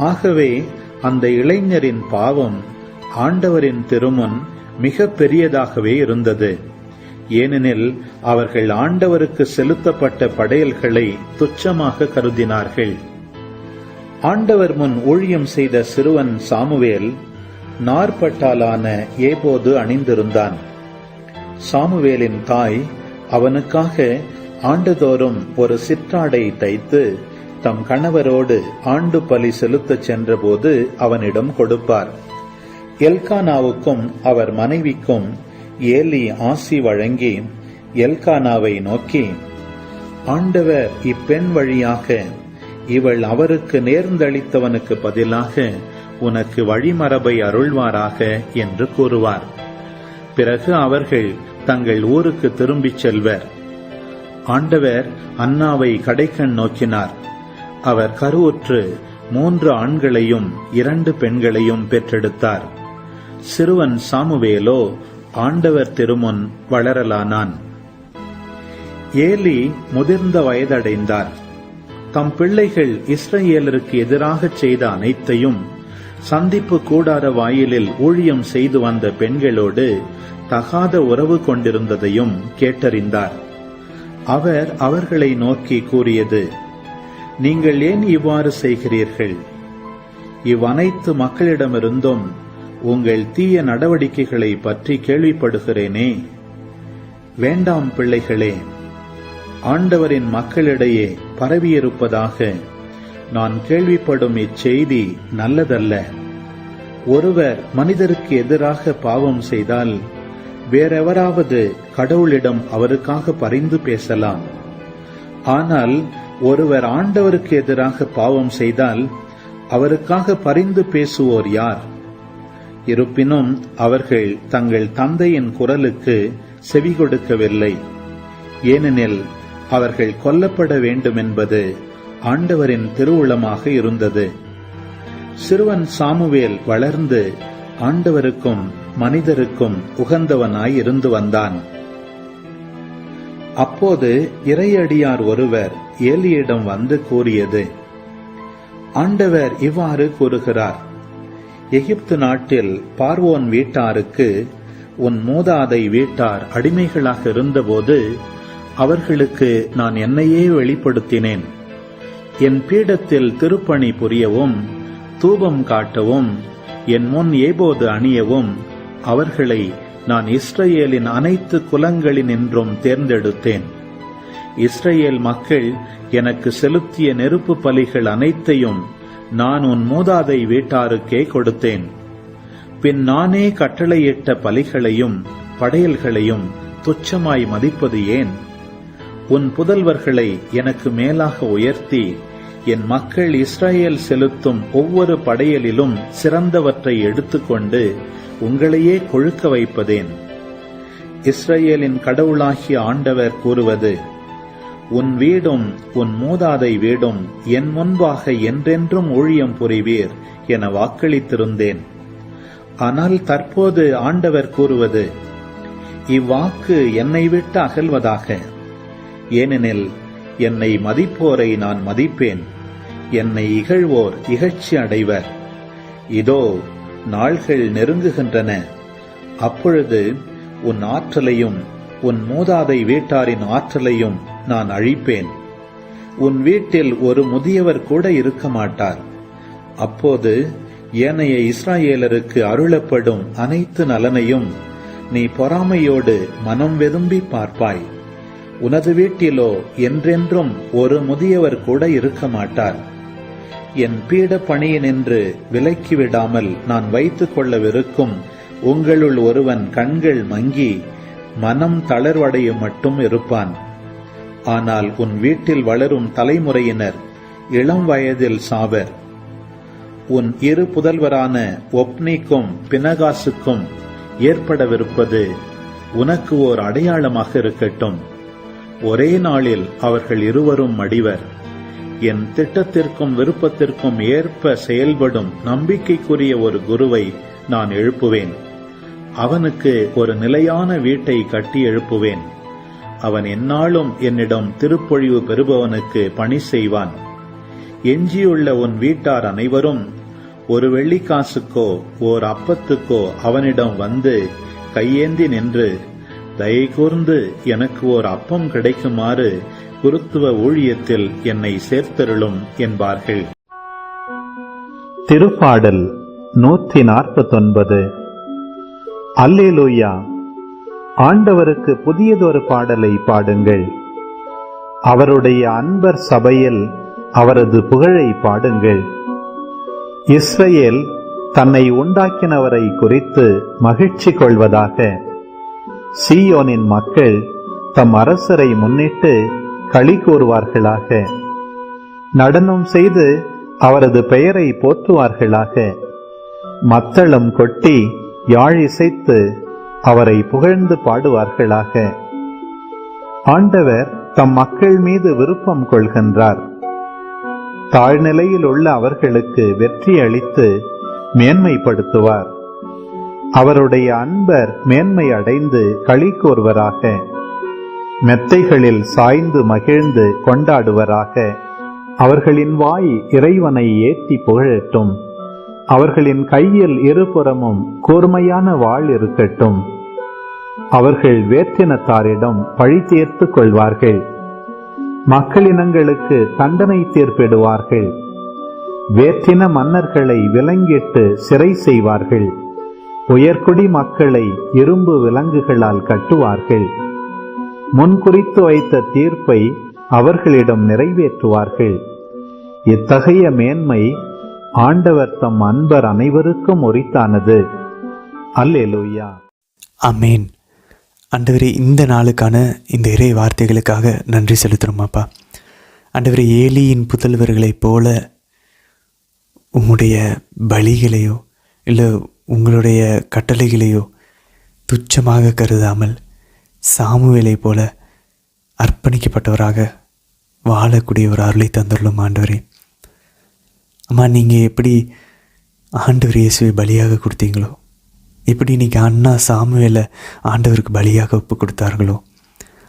ஆகவே அந்த இளைஞரின் பாவம் ஆண்டவரின் திருமுன் மிக பெரியதாகவே இருந்தது. ஏனெனில் அவர்கள் ஆண்டவருக்கு செலுத்தப்பட்ட படையல்களை துச்சமாக கருதினார்கள். ஆண்டவர் முன் ஊழியம் செய்த சிறுவன் சாமுவேல் நார்பட்டாலான ஏபோது அணிந்திருந்தான். சாமுவேலின் தாய் அவனுக்காக ஆண்டுதோறும் ஒரு சிற்றாடை தைத்து தம் கணவரோடு ஆண்டு பலி செலுத்தச் சென்றபோது அவனிடம் கொடுப்பார். எல்கானாவுக்கும் அவர் மனைவிக்கும் ஏலி ஆசி வழங்கி எல்கானாவை நோக்கி, ஆண்டவர் இப்பெண் வழியாக இவள் அவருக்கு நேர்ந்தளித்தவனுக்கு பதிலாக உனக்கு வழிமரபை அருள்வாராக என்று கூறுவார். பிறகு அவர்கள் தங்கள் ஊருக்கு திரும்பிச் செல்வர். ஆண்டவர் அன்னாவை கடைக்கண் நோக்கினார். அவர் கருவுற்று 3 ஆண்களையும் 2 பெண்களையும் பெற்றெடுத்தார். சிறுவன் சாமுவேலோ ஆண்டவர் திருமுன் வளரலானான். ஏலி முதிர்ந்த வயதடைந்தார். தம் பிள்ளைகள் இஸ்ரவேலருக்கு எதிராகச் செய்த அனைத்தையும், சந்திப்பு கூடார வாயிலில் ஊழியம் செய்து வந்த பெண்களோடு தகாத உறவு கொண்டிருந்ததையும் கேட்டறிந்தார். அவர் அவர்களை நோக்கி கூறியது, நீங்கள் ஏன் இவ்வாறு செய்கிறீர்கள்? இவ்வனைத்து மக்களிடமிருந்தும் உங்கள் தீய நடவடிக்கைகளை பற்றி கேள்விப்படுகிறேனே. வேண்டாம் பிள்ளைகளே, ஆண்டவரின் மக்களிடையே பரவியிருப்பதாக நான் கேள்விப்படும் இச்செய்தி நல்லதல்ல. ஒருவர் மனிதருக்கு எதிராக பாவம் செய்தால் வேறெவராவது கடவுளிடம் அவருக்காக பரிந்து பேசலாம். ஆனால் ஒருவர் ஆண்டவருக்கு எதிராக பாவம் செய்தால் அவருக்காக பரிந்து பேசுவோர் யார்? இருப்பினும் அவர்கள் தங்கள் தந்தையின் குரலுக்கு செவி கொடுக்கவில்லை. ஏனெனில் அவர்கள் கொல்லப்பட வேண்டும் என்பது ஆண்டவரின் திருவுளமாக இருந்தது. சிறுவன் சாமுவேல் வளர்ந்து ஆண்டவருக்கும் மனிதருக்கும் உகந்தவனாய் இருந்து வந்தான். அப்போது இறையடியார் ஒருவர் ஏலியிடம் வந்து கூறியது, ஆண்டவர் இவ்வாறு கூறுகிறார், எகிப்து நாட்டில் பார்வோன் வீட்டாருக்கு உன் மூதாதை வீட்டார் அடிமைகளாக இருந்தபோது அவர்களுக்கு நான் என்னையே வெளிப்படுத்தினேன். என் பீடத்தில் திருப்பணி புரியவும் தூபம் காட்டவும் என் முன் ஏபோது அணியவும் அவர்களை நான் இஸ்ரவேலின் அனைத்து குலங்களினின்றும் தேர்ந்தெடுத்தேன். இஸ்ரவேல் மக்கள் எனக்கு செலுத்திய நெருப்பு பலிகள் அனைத்தையும் நான் உன் மூதாதை வீட்டாருக்கே கொடுத்தேன். பின் நானே கட்டளையிட்ட பலிகளையும் படையல்களையும் துச்சமாய் மதிப்பது ஏன்? உன் புதல்வர்களை எனக்கு மேலாக உயர்த்தி என் மக்கள் இஸ்ரவேல் செலுத்தும் ஒவ்வொரு படையலிலும் சிறந்தவற்றை எடுத்துக்கொண்டு உங்களையே கொழுக்க வைப்பதேன்? இஸ்ரவேலின் கடவுளாகிய ஆண்டவர் கூறுவது, உன் வீடும் உன் மூதாதை வீடும் என் முன்பாக என்றென்றும் ஊழியம் புரிவீர் என வாக்களித்திருந்தேன். ஆனால் தற்போது ஆண்டவர் கூறுவது, இவ்வாக்கு என்னை விட்டு அகல்வதாக. ஏனெனில் என்னை மதிப்போரை நான் மதிப்பேன், என்னை இகழ்வோர் இகழ்ச்சி அடைவர். இதோ நாள்கள் நெருங்குகின்றன, அப்பொழுது உன் ஆற்றலையும் உன் மூதாதை வீட்டாரின் ஆற்றலையும் நான் அழிப்பேன். உன் வீட்டில் ஒரு முதியவர் கூட இருக்க மாட்டார். அப்போது ஏனைய இஸ்ராயேலருக்கு அருளப்படும் அனைத்து நலனையும் நீ பொறாமையோடு மனம் வெதும்பி பார்ப்பாய். உனது வீட்டிலோ என்றென்றும் ஒரு முதியவர் கூட இருக்க மாட்டார். என் பீட பணியினின்று விலக்கிவிடாமல் நான் வைத்துக் கொள்ளவிருக்கும் உங்களுள் ஒருவன் கண்கள் மங்கி மனம் தளர்வடையும் மட்டும் இருப்பான். ஆனால் உன் வீட்டில் வளரும் தலைமுறையினர் இளம் வயதில் சாவர். உன் இரு புதல்வரான ஒப்னிக்கும் பினகாசுக்கும் ஏற்படவிருப்பது உனக்கு ஓர் அடையாளமாக இருக்கட்டும். ஒரே நாளில் அவர்கள் இருவரும் மடிவர். என் திட்டத்திற்கும் விருப்பத்திற்கும் ஏற்ப செயல்படும் நம்பிக்கைக்குரிய ஒரு குருவை நான் எழுப்புவேன். அவனுக்கு ஒரு நிலையான வீட்டை கட்டி எழுப்புவேன். அவன் எந்நாளும் என்னிடம் திருப்பொழிவு பெறுபவனுக்கு பணி செய்வான். எஞ்சியுள்ள உன் வீட்டார் அனைவரும் ஒரு வெள்ளிக்காசுக்கோ ஓர் அப்பத்துக்கோ அவனிடம் வந்து கையேந்தி நின்று, தயை கூர்ந்து எனக்கு ஓர் அப்பம் கிடைக்குமாறு குருத்துவ ஊழியத்தில் என்னை சேர்த்தருளும் என்பார்கள். திருப்பாடல் 149. அல்லேலூயா! ஆண்டவருக்கு புதியதொரு பாடலை பாடுங்கள். அவருடைய அன்பர் சபையில் அவரது புகழை பாடுங்கள். இஸ்ரவேல் தன்னை உண்டாக்கினவரை குறித்து மகிழ்ச்சி கொள்வதாக. சீயோனின் மக்கள் தம் அரசரை முன்னிட்டு களி கூறுவார்களாக. நடனம் செய்து அவரது பெயரை போற்றுவார்களாக. மத்தளம் கொட்டி யாழ் இசைத்து அவரை புகழ்ந்து பாடுவார்களாக. ஆண்டவர் தம் மக்கள் மீது விருப்பம் கொள்கின்றார். தாழ்நிலையில் உள்ள அவர்களுக்கு வெற்றி அளித்து மேன்மைப்படுத்துவார். அவருடைய அன்பர் மேன்மை அடைந்து களி கூர்வராக. மெத்தைகளில் சாய்ந்து மகிழ்ந்து கொண்டாடுவராக. அவர்களின் வாய் இறைவனை ஏற்றி புகழட்டும். அவர்களின் கையில் இருபுறமும் கூர்மையான வாள் இருக்கட்டும். அவர்கள் வேற்றினத்தாரிடம் பழி தீர்த்துக் கொள்வார்கள். மக்களினங்களுக்கு தண்டனை தீர்ப்பிடுவார்கள். வேற்றின மன்னர்களை விலங்கிட்டு சிறை செய்வார்கள். உயர்குடி மக்களை இரும்பு விலங்குகளால் கட்டுவார்கள். முன்குறித்து வைத்த தீர்ப்பை அவர்களிடம் நிறைவேற்றுவார்கள். இத்தகைய மேன்மை ஆண்டவர் தம் அன்பர் அனைவருக்கும் உரித்தானது. அல்லேலூயா. அமேன். ஆண்டவரே, இந்த நாளுக்கான இந்த இறை வார்த்தைகளுக்காக நன்றி செலுத்துகிறோம் அப்பா. ஆண்டவரே, ஏலியின் புதல்வர்களைப் போல உம்முடைய பலிகளையோ இல்லை உங்களுடைய கட்டளைகளையோ துச்சமாக கருதாமல் சாமுவேலை போல அர்ப்பணிக்கப்பட்டவராக வாழக்கூடிய ஒரு அருளை தந்துள்ளோம் ஆண்டவரே. அம்மா, நீங்கள் எப்படி ஆண்டவர் இயேசுவை பலியாக கொடுத்தீங்களோ, எப்படி இன்றைக்கி அண்ணா சாமுவேலை ஆண்டவருக்கு பலியாக ஒப்பு கொடுத்தார்களோ,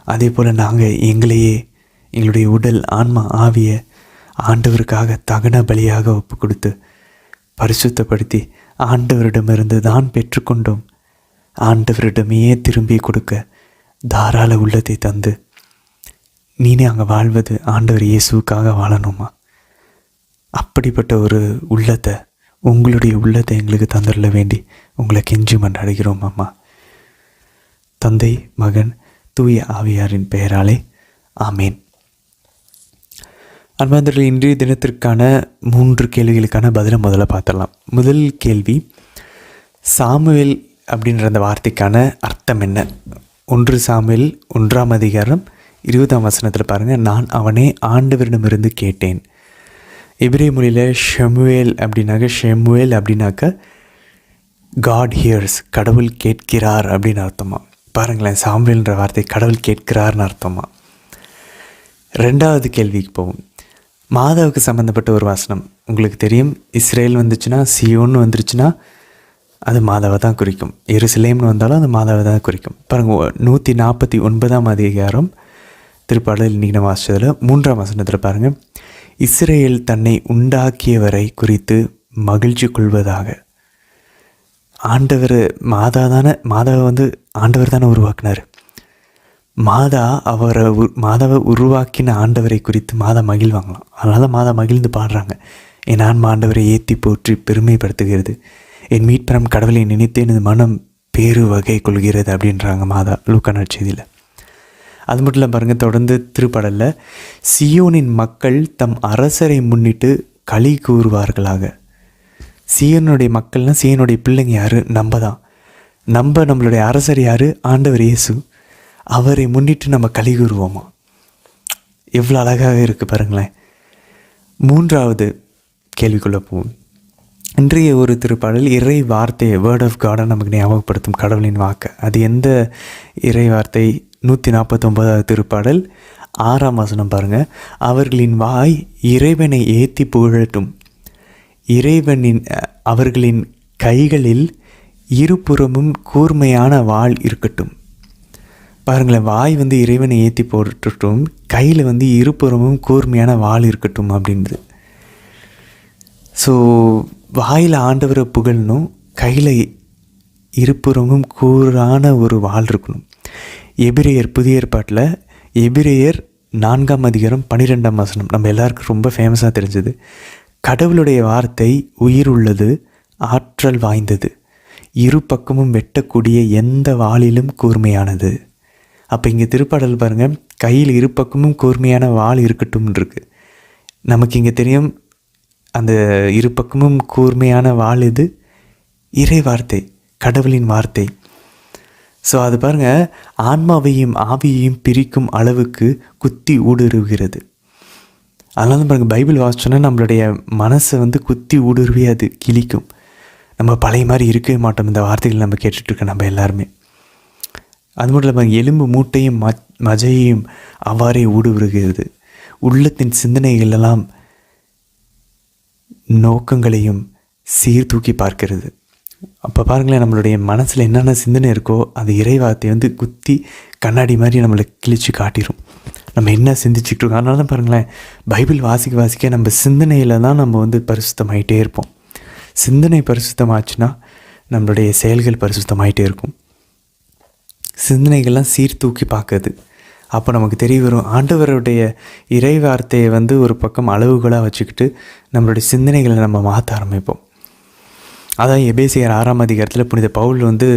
அதே போல் நாங்கள் எங்களையே, எங்களுடைய உடல் ஆன்மா ஆவியை ஆண்டவருக்காக தகன பலியாக ஒப்பு கொடுத்து பரிசுத்தப்படுத்தி ஆண்டவரிடமிருந்து தான் பெற்றுக்கொண்டோம். ஆண்டவரிடமே திரும்பி கொடுக்க தாராள உள்ளத்தை தந்து நீனே அங்கே வாழ்வது ஆண்டவர் இயேசுக்காக வாழணுமா? அப்படிப்பட்ட ஒரு உள்ளத்தை, உங்களுடைய உள்ளத்தை எங்களுக்கு தந்துள்ள வேண்டி உங்களை கெஞ்சி மன்றாடுகிறோம் அம்மா. தந்தை, மகன், தூய ஆவியாரின் பெயராலே ஆமேன். அன்பார்ந்தவர்களே, இன்றைய தினத்திற்கான 3 கேள்விகளுக்கான பதிலை முதல்ல பார்த்துடலாம். முதல் கேள்வி, சாமுவேல் அப்படின்ற அந்த வார்த்தைக்கான அர்த்தம் என்ன? 1 சாமுவேல் 1ஆம் அதிகாரம் 20ஆம் வசனத்தில் பாருங்கள், நான் அவனை ஆண்டவரிடமிருந்து கேட்டேன். எபிரேய மொழியில் ஷெமுவேல் அப்படின்னாக்க காட் ஹியர்ஸ், கடவுள் கேட்கிறார் அப்படின்னு அர்த்தமா. பாருங்களேன், சாமுவேல்ன்ற வார்த்தை கடவுள் கேட்கிறார்னு அர்த்தமா. 2வது கேள்விக்கு போவோம். மாதாவுக்கு சம்மந்தப்பட்ட ஒரு வசனம் உங்களுக்கு தெரியும். இஸ்ரேல் வந்துச்சுன்னா, சியோன்னு வந்துருச்சுன்னா அது மாதாவை தான் குறிக்கும். எருசலேம்னு வந்தாலும் அது மாதாவை தான் குறிக்கும். பாருங்கள், 149ஆம் அதிகாரம் திருப்பாடல் இன்றைக்கி நம்ம வாசிச்சதில் 3ஆம் வசனத்தில் பாருங்கள், இஸ்ரேல் தன்னை உண்டாக்கியவரை குறித்து மகிழ்ச்சி கொள்வதாக. ஆண்டவர் மாதாவை வந்து ஆண்டவர் தானே உருவாக்கினார். மாதாவை உருவாக்கின ஆண்டவரை குறித்து மாதா மகிழ்வாங்களாம். அதனால தான் மாதா மகிழ்ந்து பாடுறாங்க. என் ஆன்மா ஆண்டவரை ஏற்றி போற்றி பெருமைப்படுத்துகிறது, என் மீட்பரம் கடவுளை நினைத்து எனது மனம் பேரு வகை கொள்கிறது அப்படின்றாங்க மாதா லூக்கா நற்செய்தியில். அது மட்டும் இல்லை பாருங்கள், தொடர்ந்து திருப்பாடலில் சியோனின் மக்கள் தம் அரசரை முன்னிட்டு களி கூறுவார்களாக. சீயனுடைய மக்கள்னால் சீயனுடைய பிள்ளைங்க யார்? நம்ம தான். நம்மளுடைய அரசர் யார்? ஆண்டவர் இயேசு. அவரை முன்னிட்டு நம்ம களி கூறுவோமா? எவ்வளோ அழகாக இருக்குது பாருங்களேன். 3வது கேள்விக்குள்ளே போவோம். இன்றைய ஒரு திருப்பாடல் இறை வார்த்தையை, வேர்ட் ஆஃப் காடை நமக்கு ஞாபகப்படுத்தும், கடவுளின் வாக்கு. அது எந்த இறை வார்த்தை? 149வது திருப்பாடல் 6ஆம் வசனம் பாருங்கள், அவர்களின் வாய் இறைவனை ஏற்றி புகழட்டும், அவர்களின் கைகளில் இருபுறமும் கூர்மையான வாள் இருக்கட்டும். பாருங்களேன், வாய் வந்து இறைவனை ஏற்றி போட்டுட்டும், கையில் வந்து இருபுறமும் கூர்மையான வாள் இருக்கட்டும் அப்படின்றது. ஸோ வாயில் ஆண்டவரை புகழணும், கையில் இருபுறமும் கூரான ஒரு வாள் இருக்கணும். எபிரேயர் புதிய ஏற்பாட்டில் எபிரேயர் 4ஆம் அதிகாரம் 12ஆம் வசனம் நம்ம எல்லாருக்கும் ரொம்ப ஃபேமஸாக தெரிஞ்சது. கடவுளுடைய வார்த்தை உயிர் உள்ளது, ஆற்றல் வாய்ந்தது, இரு பக்கமும் வெட்டக்கூடிய எந்த வாளிலும் கூர்மையானது. அப்போ இங்கே திருப்பாடல் பாருங்கள், கையில் இரு பக்கமும் கூர்மையான வாள் இருக்கட்டும் இருக்குது. நமக்கு இங்கே தெரியும் அந்த இரு பக்கமும் கூர்மையான வாள் இது இறை வார்த்தை, கடவுளின் வார்த்தை. ஸோ அது பாருங்கள், ஆன்மாவையும் ஆவியையும் பிரிக்கும் அளவுக்கு குத்தி ஊடுருவுகிறது. அதனால தான் பாருங்கள், பைபிள் வாசிச்சோன்னா நம்மளுடைய மனசை வந்து குத்தி ஊடுருவி அது கிழிக்கும். நம்ம பழைய மாதிரி இருக்கவே மாட்டோம் இந்த வார்த்தைகள் நம்ம கேட்டுட்ருக்க நம்ம எல்லாருமே. அது மட்டும் இல்லாமல் எலும்பு மூட்டையும் மஜையையும் அவ்வாறே ஊடுருவுகிறது. உள்ளத்தின் சிந்தனைகளெல்லாம் நோக்கங்களையும் சீர்தூக்கி பார்க்கிறது. அப்போ பாருங்களேன், நம்மளுடைய மனசில் என்னென்ன சிந்தனை இருக்கோ அது இறைவார்த்தை வந்து குத்தி கண்ணாடி மாதிரி நம்மளை கிழிச்சு காட்டிடும். நம்ம என்ன சிந்திச்சுட்டு இருக்கோம். அதனால தான் பாருங்களேன், பைபிள் வாசிக்க நம்ம சிந்தனையில் தான் நம்ம வந்து பரிசுத்தமாயிட்டே இருப்போம். சிந்தனை பரிசுத்தமாச்சுன்னா நம்மளுடைய செயல்கள் பரிசுத்தமாயிட்டே இருக்கும். சிந்தனைகள்லாம் சீர்தூக்கி பார்க்குது. அப்போ நமக்கு தெரிய வரும், ஆண்டவருடைய இறை வார்த்தையை வந்து ஒரு பக்கம் அளவுகளாக வச்சுக்கிட்டு நம்மளுடைய சிந்தனைகளை நம்ம மாற்ற ஆரம்பிப்போம். அதான் எபேசியர் 6ஆம் அதிகாரத்தில் புனித பவுல் வந்து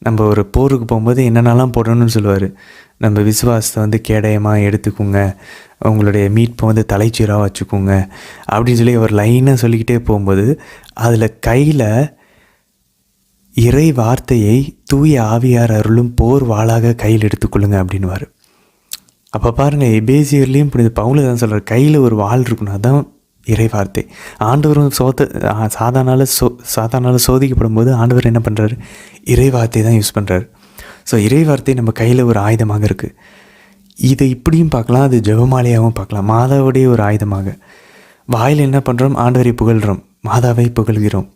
நம்ம ஒரு போருக்கு போகும்போது என்னென்னலாம் போடணும்னு சொல்லுவார். நம்ம விசுவாசத்தை வந்து கேடயமாக எடுத்துக்கோங்க, உங்களுடைய மீட்பை வந்து தலைச்சீராக வச்சுக்கோங்க அப்படின்னு சொல்லி அவர் லைனாக சொல்லிக்கிட்டே போகும்போது அதில் கையில் இறை வார்த்தையை தூய ஆவியார் அருளும் போர் வாளாக கையில் எடுத்துக்கொள்ளுங்க அப்படின்வார். அப்போ பாருங்கள், எபேசியர்லேயும் புனித பவுல் தான் சொல்கிறார், கையில் ஒரு வாள் இருக்கணும், அதுதான் இறை வார்த்தை. ஆண்டவரும் சாதாரண சோதிக்கப்படும் போது ஆண்டவர் என்ன பண்ணுறாரு? இறை வார்த்தை தான் யூஸ் பண்ணுறாரு. ஸோ இறை வார்த்தை நம்ம கையில் ஒரு ஆயுதமாக இருக்குது. இதை இப்படியும் பார்க்கலாம், அது ஜெபமாலையாகவும் பார்க்கலாம், மாதாவுடைய ஒரு ஆயுதமாக. வாயில் என்ன பண்ணுறோம்? ஆண்டவரை புகழ்கிறோம், மாதாவை புகழ்கிறோம்,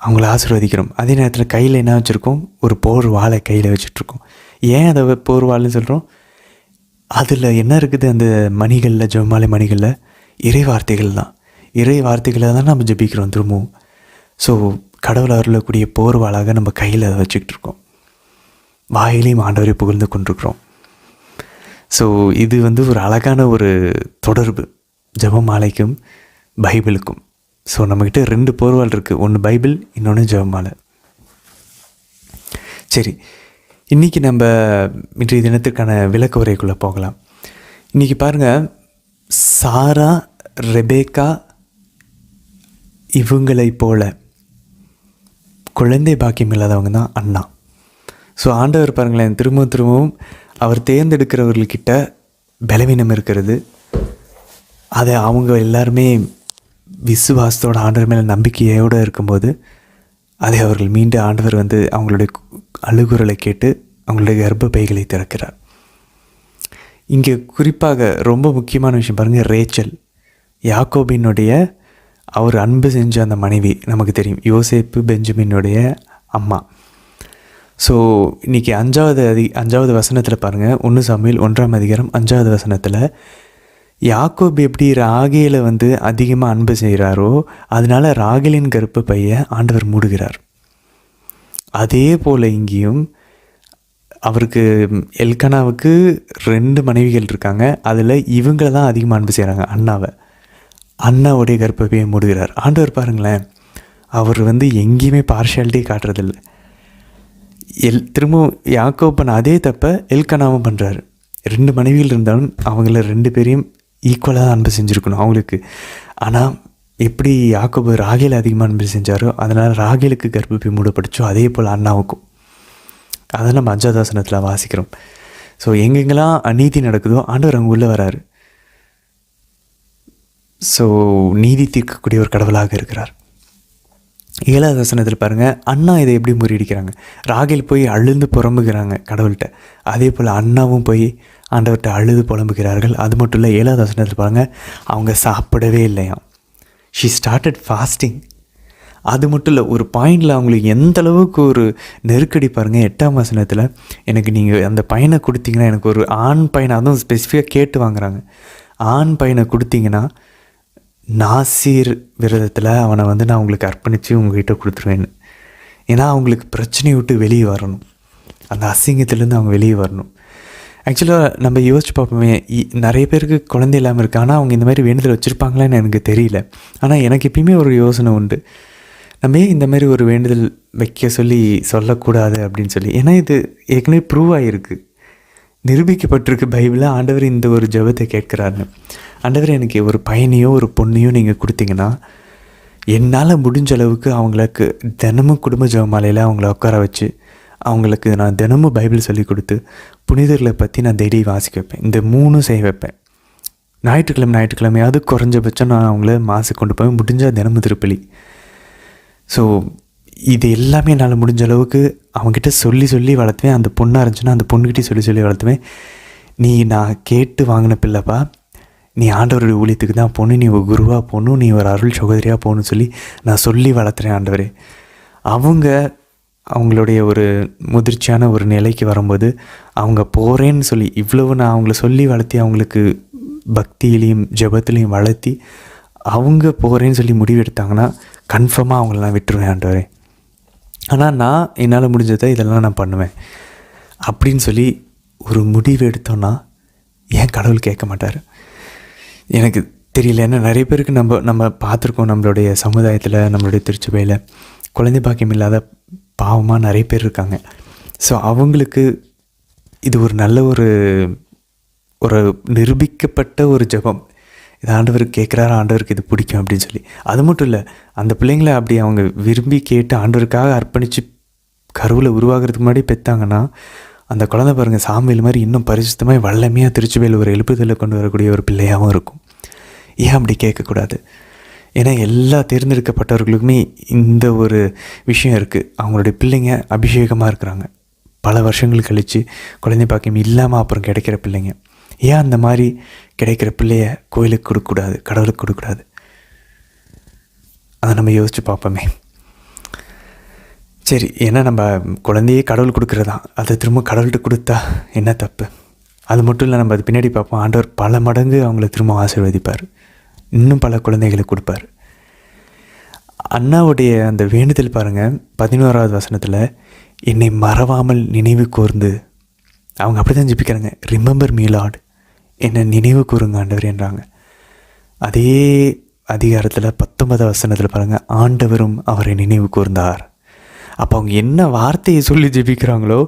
அவங்கள ஆசீர்வதிக்கிறோம். அதே நேரத்தில் கையில் என்ன வச்சுருக்கோம்? ஒரு போர் வாளை கையில் வச்சுட்ருக்கோம். ஏன் அதை போர் வாள்னு சொல்கிறோம்? அதில் என்ன இருக்குது? அந்த மணிகளில், ஜெபமாலை மணிகளில் இறை வார்த்தைகள் தான். இறை வார்த்தைகளை தான் நம்ம ஜெபிக்கிறோம் திரும்பவும். ஸோ கடவுள் அருளக்கூடிய போர் வாளாக நம்ம கையில் அதை வச்சுக்கிட்டு இருக்கோம். வாயிலையும் ஆண்டவரை புகழ்ந்து கொண்டிருக்கிறோம். ஸோ இது வந்து ஒரு அழகான ஒரு தொடர்பு ஜெபமாலைக்கும் பைபிளுக்கும். ஸோ நம்மக்கிட்ட 2 போர்வாள் இருக்குது, ஒன்று பைபிள், இன்னொன்று ஜெபமாலை. சரி, இன்றைக்கி நம்ம இன்றைய தினத்திற்கான விளக்க உரைக்குள்ளே போகலாம். இன்றைக்கி பாருங்கள், சாரா, ரெபேக்கா இவங்களைப் போல குழந்தை பாக்கியம் இல்லாதவங்க தான் அண்ணா. ஸோ ஆண்டவர் பாருங்களேன், திரும்பவும் அவர் தேர்ந்தெடுக்கிறவர்கள்கிட்ட பலவீனம் இருக்கிறது. அதை அவங்க எல்லாருமே விசுவாசத்தோட ஆண்டவர் மேலே நம்பிக்கையோடு இருக்கும்போது அதை அவர்கள் மீண்டும் ஆண்டவர் அவங்களுடைய அழுகுரலை கேட்டு அவங்களுடைய கர்ப்பப்பைகளை திறக்கிறார். இங்கே குறிப்பாக ரொம்ப முக்கியமான விஷயம் பாருங்கள், ரேச்சல், யாக்கோபினுடைய அவர் அன்பு செஞ்ச அந்த மனைவி, நமக்கு தெரியும் யோசேப்பு பெஞ்சமினுடைய அம்மா. ஸோ இன்றைக்கி 5வது வசனத்தில் பாருங்கள், 1 சாமுவேல் 1ஆம் அதிகாரம் 5வது வசனத்தில் யாக்கோபு எப்படி ராகேலை அதிகமாக அன்பு செய்கிறாரோ அதனால் ராகேலின் கர்ப்பப்பையை ஆண்டவர் மூடுகிறார். அதே போல் இங்கேயும் அவருக்கு எல்கனாவுக்கு 2 மனைவிகள் இருக்காங்க. அதில் இவங்களை தான் அதிகமாக அன்பு செய்கிறாங்க, அண்ணாவுடைய கர்ப்பப்பையை மூடுகிறார். ஆண்டவர் பாருங்களேன், அவர் எங்கேயுமே பார்ஷியாலிட்டி காட்டுறதில்ல. திரும்பவும் யாக்கோபு பண்ண அதே தப்பை எல்கனாவும் பண்ணுறாரு. 2 மனைவிகள் இருந்தாலும் அவங்கள 2 பேரையும் ஈக்குவலாக தான் அன்பு செஞ்சுருக்கணும் அவங்களுக்கு. ஆனால் எப்படி யாக்கோபு ராகேல் அதிகமாக அன்பு செஞ்சாரோ அதனால் ராகேலுக்கு கர்ப்பப்பை மூடப்பட்டுச்சோ அதே போல் அண்ணாவுக்கும். அதை நம்ம 5வது வசனத்தில் வாசிக்கிறோம். ஸோ எங்கெங்கெல்லாம் அநீதி நடக்குதோ ஆண்டவர் அங்கே உள்ளே வராரு. ஸோ நீதி தீர்க்கக்கூடிய ஒரு கடவுளாக இருக்கிறார். 7வது வசனத்தில் பாருங்கள், அண்ணா இதை எப்படி முறியடிக்கிறாங்க. ராகேல் போய் அழுந்து புலம்புகிறாங்க கடவுள்கிட்ட. அதே போல் அண்ணாவும் போய் ஆண்டவர்கிட்ட அழுது புலம்புகிறார்கள். அது மட்டும் இல்லை, 7வது வசனத்தில் பாருங்கள், அவங்க சாப்பிடவே இல்லையாம். She started fasting. அது மட்டும் இல்லை, ஒரு பாயிண்டில் அவங்களுக்கு எந்த அளவுக்கு ஒரு நெருக்கடி பாருங்கள். 8ஆம் வசனத்தில், எனக்கு நீங்கள் அந்த பையனை கொடுத்தீங்கன்னா, எனக்கு ஒரு ஆண் பையனை, அதுவும் ஸ்பெசிஃபிக்காக கேட்டு வாங்குறாங்க, ஆண் பையனை கொடுத்தீங்கன்னா நாசீர் விரதத்தில் அவனை நான் உங்களுக்கு அர்ப்பணித்து உங்கள்கிட்ட கொடுத்துருவேன்னு. ஏன்னா அவங்களுக்கு பிரச்சனையை விட்டு வெளியே வரணும், அந்த அசிங்கத்துலேருந்து அவங்க வெளியே வரணும். ஆக்சுவலாக நம்ம யோசிச்சு பார்ப்போமே, நிறைய பேருக்கு குழந்தை இல்லாமல் இருக்கு, ஆனால் அவங்க இந்த மாதிரி வேண்டுதல் வச்சுருப்பாங்களான்னு எனக்கு தெரியல. ஆனால் எனக்கு எப்பயுமே ஒரு யோசனை உண்டு, நம்ம ஏன் இந்த மாதிரி ஒரு வேண்டுதல் வைக்க சொல்லக்கூடாது அப்படின்னு சொல்லி. ஏன்னா இது ஏற்கனவே ப்ரூவ் ஆகிருக்கு, நிரூபிக்கப்பட்டிருக்கு பைபிளில். ஆண்டவர் இந்த ஒரு ஜெபத்தை கேட்குறாருன்னு. ஆண்டவர் எனக்கு ஒரு பையனையோ ஒரு பொண்ணையோ நீங்கள் கொடுத்தீங்கன்னா என்னால் முடிஞ்ச அளவுக்கு அவங்களுக்கு தினமும் குடும்ப ஜெபமாலையில் அவங்கள உட்கார வச்சு அவங்களுக்கு நான் தினமும் பைபிள் சொல்லி கொடுத்து புனிதர்களை பற்றி நான் டெய்லி வாசிக்க வைப்பேன். இந்த 3 செய்ய வைப்பேன். ஞாயிற்றுக்கிழமையாவது குறைஞ்சபட்சம் நான் அவங்கள மாசுக்கு கொண்டு போய் முடிஞ்சால் தினமும் திருப்பலி. ஸோ இது எல்லாமே என்னால் முடிஞ்ச அளவுக்கு அவங்ககிட்ட சொல்லி வளர்த்துவேன். அந்த பொண்ணாக இருந்துச்சுன்னா அந்த பொண்ணுக்கிட்டே சொல்லி வளர்த்துவேன். நீ நான் கேட்டு வாங்கின பிள்ளைப்பா, நீ ஆண்டவருடைய ஊழியத்துக்கு தான் போகணும், நீ ஒரு குருவாக போகணும், நீ ஒரு அருள் சகோதரியாக போகணும்னு நான் சொல்லி வளர்த்துறேன் ஆண்டவரே. அவங்களுடைய ஒரு முதிர்ச்சியான ஒரு நிலைக்கு வரும்போது அவங்க போகிறேன்னு இவ்வளவு நான் அவங்கள சொல்லி வளர்த்தி அவங்களுக்கு பக்தியிலையும் ஜெபத்துலேயும் வளர்த்தி அவங்க போகிறேன்னு முடிவெடுத்தாங்கன்னா கன்ஃபார்மாக அவங்கள நான் விட்டுருவேன் ஆண்டவரே. ஆனால் நான் என்னால் முடிஞ்சதை இதெல்லாம் நான் பண்ணுவேன் அப்படின்னு ஒரு முடிவு எடுத்தோன்னா ஏன் கடவுள் கேட்க மாட்டார் எனக்கு தெரியல. ஏன்னா நிறைய பேருக்கு நம்ம பார்த்துருக்கோம், நம்மளுடைய சமுதாயத்தில், நம்மளுடைய திருச்சபையில் குழந்தை பாக்கியம் இல்லாத பாவமாக நிறைய பேர் இருக்காங்க. ஸோ அவங்களுக்கு இது ஒரு நல்ல ஒரு நிரூபிக்கப்பட்ட ஒரு ஜெபம். இது ஆண்டவருக்கு கேட்குறாரு, ஆண்டவருக்கு இது பிடிக்கும் அப்படின்னு அது மட்டும் இல்லை, அந்த பிள்ளைங்களை அப்படி அவங்க விரும்பி கேட்டு ஆண்டவருக்காக அர்ப்பணித்து கருவில் உருவாகிறதுக்கு முன்னாடி பெற்றாங்கன்னா அந்த குழந்தை பாருங்கள் சாமியில் மாதிரி இன்னும் பரிசுத்தமாக வல்லமையாக திருச்சபையில் ஒரு எழுப்புதலை கொண்டு வரக்கூடிய ஒரு பிள்ளையாகவும் இருக்கும். ஏன் அப்படி கேட்கக்கூடாது? ஏன்னா எல்லா தேர்ந்தெடுக்கப்பட்டவர்களுக்குமே இந்த ஒரு விஷயம் இருக்குது, அவங்களுடைய பிள்ளைங்க அபிஷேகமாக இருக்கிறாங்க, பல வருஷங்கள் கழித்து குழந்தை பாக்கியம் இல்லாமல் அப்புறம் கிடைக்கிற பிள்ளைங்க. ஏன் அந்த மாதிரி கிடைக்கிற பிள்ளைய கோயிலுக்கு கொடுக்கக்கூடாது, கடவுளுக்கு கொடுக்கக்கூடாது? அதை நம்ம யோசித்து பார்ப்போமே. சரி, ஏன்னா நம்ம குழந்தையே கடவுள் கொடுக்குறதா, அதை திரும்ப கடவுள்கிட்ட கொடுத்தா என்ன தப்பு? அது மட்டும் இல்லை, நம்ம அது பின்னாடி பார்ப்போம், ஆண்டவர் பல மடங்கு அவங்கள திரும்ப ஆசீர்வதிப்பார், இன்னும் பல குழந்தைகளை கொடுப்பார். அண்ணாவுடைய அந்த வேண்டுதல் பாருங்கள், 11வது வசனத்தில், என்னை மறவாமல் நினைவு கூர்ந்து, அவங்க அப்படி தான் ஜெபிக்கிறாங்க, ரிமெம்பர் மீ லார்ட், என்னை நினைவு கூறுங்க ஆண்டவர் என்றாங்க. அதே அதிகாரத்தில் 19வது வசனத்தில் பாருங்கள், ஆண்டவரும் அவரை நினைவு கூர்ந்தார். அப்போ அவங்க என்ன வார்த்தையை சொல்லி ஜெபிக்கிறாங்களோ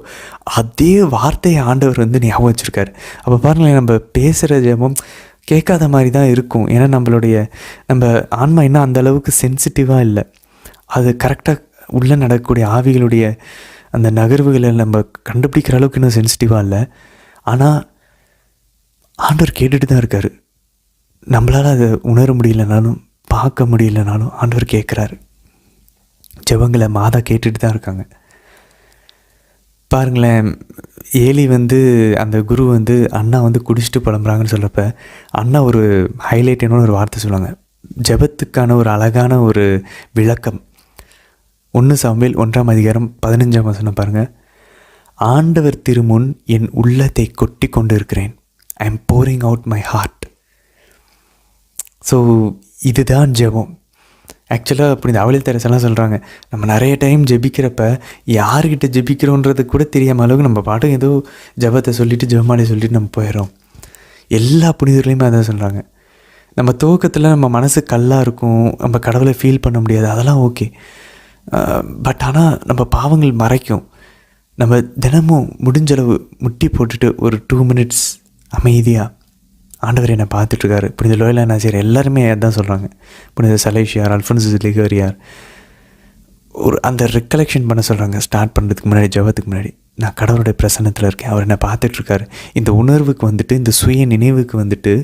அதே வார்த்தையை ஆண்டவர் ஞாபகம் வச்சுருக்காரு. அப்போ பாருங்களேன், நம்ம பேசுகிற ஜெபம் கேட்காத மாதிரி தான் இருக்கும். ஏன்னா நம்ம ஆன்மா இன்னும் அந்த அளவுக்கு சென்சிட்டிவாக இல்லை. அது கரெக்டாக உள்ளே நடக்கக்கூடிய ஆவிகளுடைய அந்த நகர்வுகளை நம்ம கண்டுபிடிக்கிற அளவுக்கு இன்னும் சென்சிட்டிவாக இல்லை. ஆனால் ஆண்டவர் கேட்டுட்டு தான் இருக்கார். நம்மளால் அதை உணர முடியலனாலும் பார்க்க முடியலனாலும் ஆண்டவர் கேட்குறாரு. ஜெபங்களை மாதா கேட்டுட்டு தான் இருக்காங்க. பாருங்களேன், ஏலி அந்த குரு அண்ணா குடிச்சிட்டு புலம்புறாங்கன்னு சொல்கிறப்ப அண்ணா ஒரு ஹைலைட்டான ஒரு வார்த்தை சொல்லுவாங்க. ஜெபத்துக்கான ஒரு அழகான ஒரு விளக்கம். 1 சாமுவேல் 1:15 பாருங்கள். ஆண்டவர் திருமுன் என் உள்ளத்தை கொட்டி கொண்டு இருக்கிறேன். I am pouring out my heart. So இதுதான் ஜெபம். ஆக்சுவலாக அப்படி இந்த அவளில் தெரசெல்லாம் சொல்கிறாங்க, நம்ம நிறைய டைம் ஜெபிக்கிறப்ப யார்கிட்ட ஜெபிக்கிறோன்றது கூட தெரியாம அளவுக்கு நம்ம பாட்டுக்கு ஏதோ ஜெபத்தை சொல்லிவிட்டு ஜெபமாலையை சொல்லிவிட்டு நம்ம போயிடும். எல்லா புனிதர்களையுமே அதான் சொல்கிறாங்க. நம்ம துவக்கத்தில் நம்ம மனசு கல்லாக இருக்கும், நம்ம கடவுளை ஃபீல் பண்ண முடியாது, அதெல்லாம் ஓகே. பட் ஆனால் நம்ம பாவங்கள் மறைக்கும். நம்ம தினமும் முடிஞ்சளவு முட்டி போட்டுட்டு ஒரு 2 மினிட்ஸ் அமைதியாக ஆண்டவர் என்னை பார்த்துட்ருக்காரு. புனித லோயலா நாசியார் எல்லாருமே அதான் சொல்கிறாங்க. புனித சலேஷியார், அல்ஃபோன்சஸ் லிகோரியார் ஒரு அந்த ரெக்கலெக்ஷன் பண்ண சொல்கிறாங்க. ஸ்டார்ட் பண்ணுறதுக்கு முன்னாடி, ஜெபத்துக்கு முன்னாடி, நான் கடவுளுடைய பிரசன்னத்தில் இருக்கேன், அவர் என்னை பார்த்துட்ருக்காரு. இந்த உணர்வுக்கு இந்த சுய நினைவுக்கு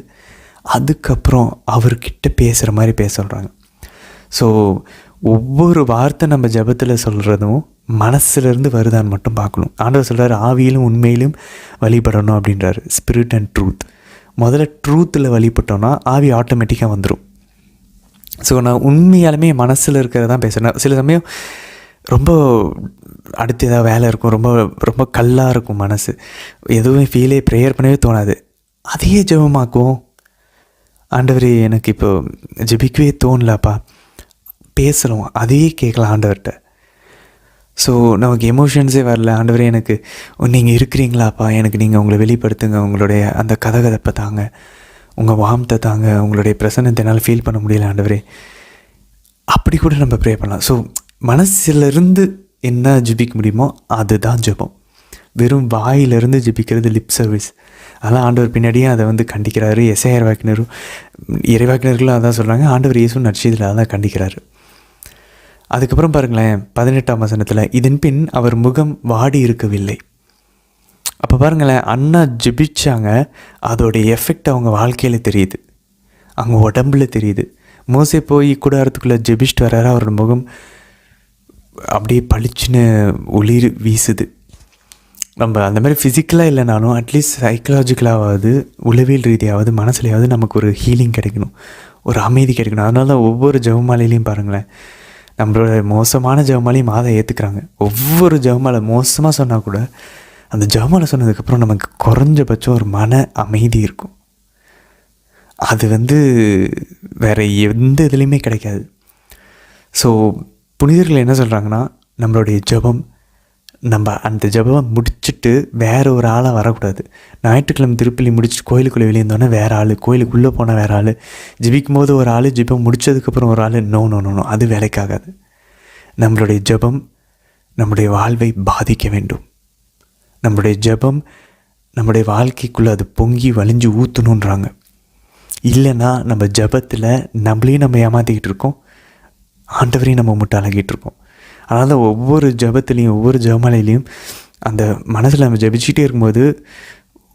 அதுக்கப்புறம் அவர்கிட்ட பேசுகிற மாதிரி பேச சொல்கிறாங்க. ஸோ ஒவ்வொரு வார்த்தை நம்ம ஜெபத்தில் சொல்கிறதும் மனசுலேருந்து வருதான்னு மட்டும் பார்க்கணும். ஆண்டவர் சொல்கிறார், ஆவியிலும் உண்மையிலும் வழிபடணும் அப்படின்றாரு. Spirit and truth. முதல்ல ட்ரூத்தில் வழிபட்டோன்னா ஆவி ஆட்டோமேட்டிக்காக வந்துடும். ஸோ நான் உண்மையாலுமே மனசில் இருக்கிறதான் பேசுகிறேன். சில சமயம் ரொம்ப அடுத்து ஏதாவது வேலை இருக்கும், ரொம்ப ரொம்ப கல்லாக இருக்கும் மனசு, எதுவும் ஃபீலே ப்ரேயர் பண்ணவே தோணாது. அதையே ஜெபமாக்குவோம். ஆண்டவரே எனக்கு இப்போ ஜெபிக்கவே தோணலப்பா, பேசலாம், அதையே கேட்கலாம் ஆண்டவர்கிட்ட. ஸோ நமக்கு எமோஷன்ஸே வரல, ஆண்டவரே எனக்கு நீங்கள் இருக்கிறீங்களாப்பா, எனக்கு நீங்கள் உங்களை வெளிப்படுத்துங்க, உங்களுடைய அந்த கதகதப்பை தாங்க, உங்கள் வார்த்தை தாங்க, உங்களுடைய பிரசன்னத்தை என்னால் ஃபீல் பண்ண முடியல ஆண்டவரே, அப்படி கூட நம்ம ப்ரே பண்ணலாம். ஸோ மனசிலிருந்து என்ன ஜெபிக்க முடியுமோ அதுதான் ஜெபம். வெறும் வாயிலிருந்து ஜெபிக்கிறது லிப் சர்வீஸ். அதெல்லாம் ஆண்டவர் பின்னாடியே அதை கண்டிக்கிறாரு. எஸ்ஐஆர் வாக்கினரும் இறைவாக்கினர்களும் அதான் சொல்கிறாங்க. ஆண்டவர் இயேசு நற்செய்தியில் அதான் கண்டிக்கிறாரு. அதுக்கப்புறம் பாருங்களேன், 18ஆம் வசனத்தில், இதன் பின் அவர் முகம் வாடி இருக்கவில்லை. அப்போ பாருங்களேன், அண்ணா ஜெபிச்சாங்க, அதோடைய எஃபெக்ட் அவங்க வாழ்க்கையில் தெரியுது, அவங்க உடம்புல தெரியுது. மோசே போய் கூடாரத்துக்குள்ளே ஜெபிச்சுட்டு வர்றாரு, அவரோட முகம் அப்படியே பளிச்சுன்னு ஒளிர் வீசுது. நம்ம அந்த மாதிரி ஃபிசிக்கலாக இல்லைனாலும் அட்லீஸ்ட் சைக்கலாஜிக்கலாவது, உளவியல் ரீதியாவது, மனசுலையாவது நமக்கு ஒரு ஹீலிங் கிடைக்கணும், ஒரு அமைதி கிடைக்கணும். அதனால தான் ஒவ்வொரு ஜெபமாலையிலையும் பாருங்களேன், நம்மளோட மோசமான ஜெபமாலையும் மாதா ஏற்றுக்கிறாங்க. ஒவ்வொரு ஜெபமாலை மோசமாக சொன்னால் கூட அந்த ஜெபமாலை சொன்னதுக்கப்புறம் நமக்கு குறைஞ்சபட்சம் ஒரு மன அமைதி இருக்கும். அது வேறு எந்த இதுலேயுமே கிடைக்காது. ஸோ புனிதர்கள் என்ன சொல்கிறாங்கன்னா, நம்மளுடைய ஜெபம், நம்ம அந்த ஜெபம் முடிச்சுட்டு வேறு ஒரு ஆளாக வரக்கூடாது. ஞாயிற்றுக்கிழமை திருப்பலி முடிச்சுட்டு கோயிலுக்குள்ளே வெளியே இருந்தோன்னே வேறு ஆள், கோயிலுக்குள்ளே போனால் வேறு ஆள், ஜெபிக்கும் போது ஒரு ஆள், ஜெபம் முடித்ததுக்கப்புறம் ஒரு ஆள். நோ நோ நோ நோ, அது வேலைக்காகாது. நம்மளுடைய ஜெபம் நம்முடைய வாழ்வை பாதிக்க வேண்டும். நம்முடைய ஜெபம் நம்முடைய வாழ்க்கைக்குள்ளே அது பொங்கி வலிஞ்சு ஊற்றணுன்றாங்க. இல்லைன்னா நம்ம ஜெபத்தில் நம்மளையும் நம்ம ஏமாற்றிக்கிட்டு இருக்கோம், ஆண்டவரையும் நம்ம முட்டாளாக்கிட்டு இருக்கோம். அதனால தான் ஒவ்வொரு ஜெபத்துலேயும், ஒவ்வொரு ஜெபமாலையிலையும் அந்த மனசில் நம்ம ஜெபிச்சுட்டே இருக்கும்போது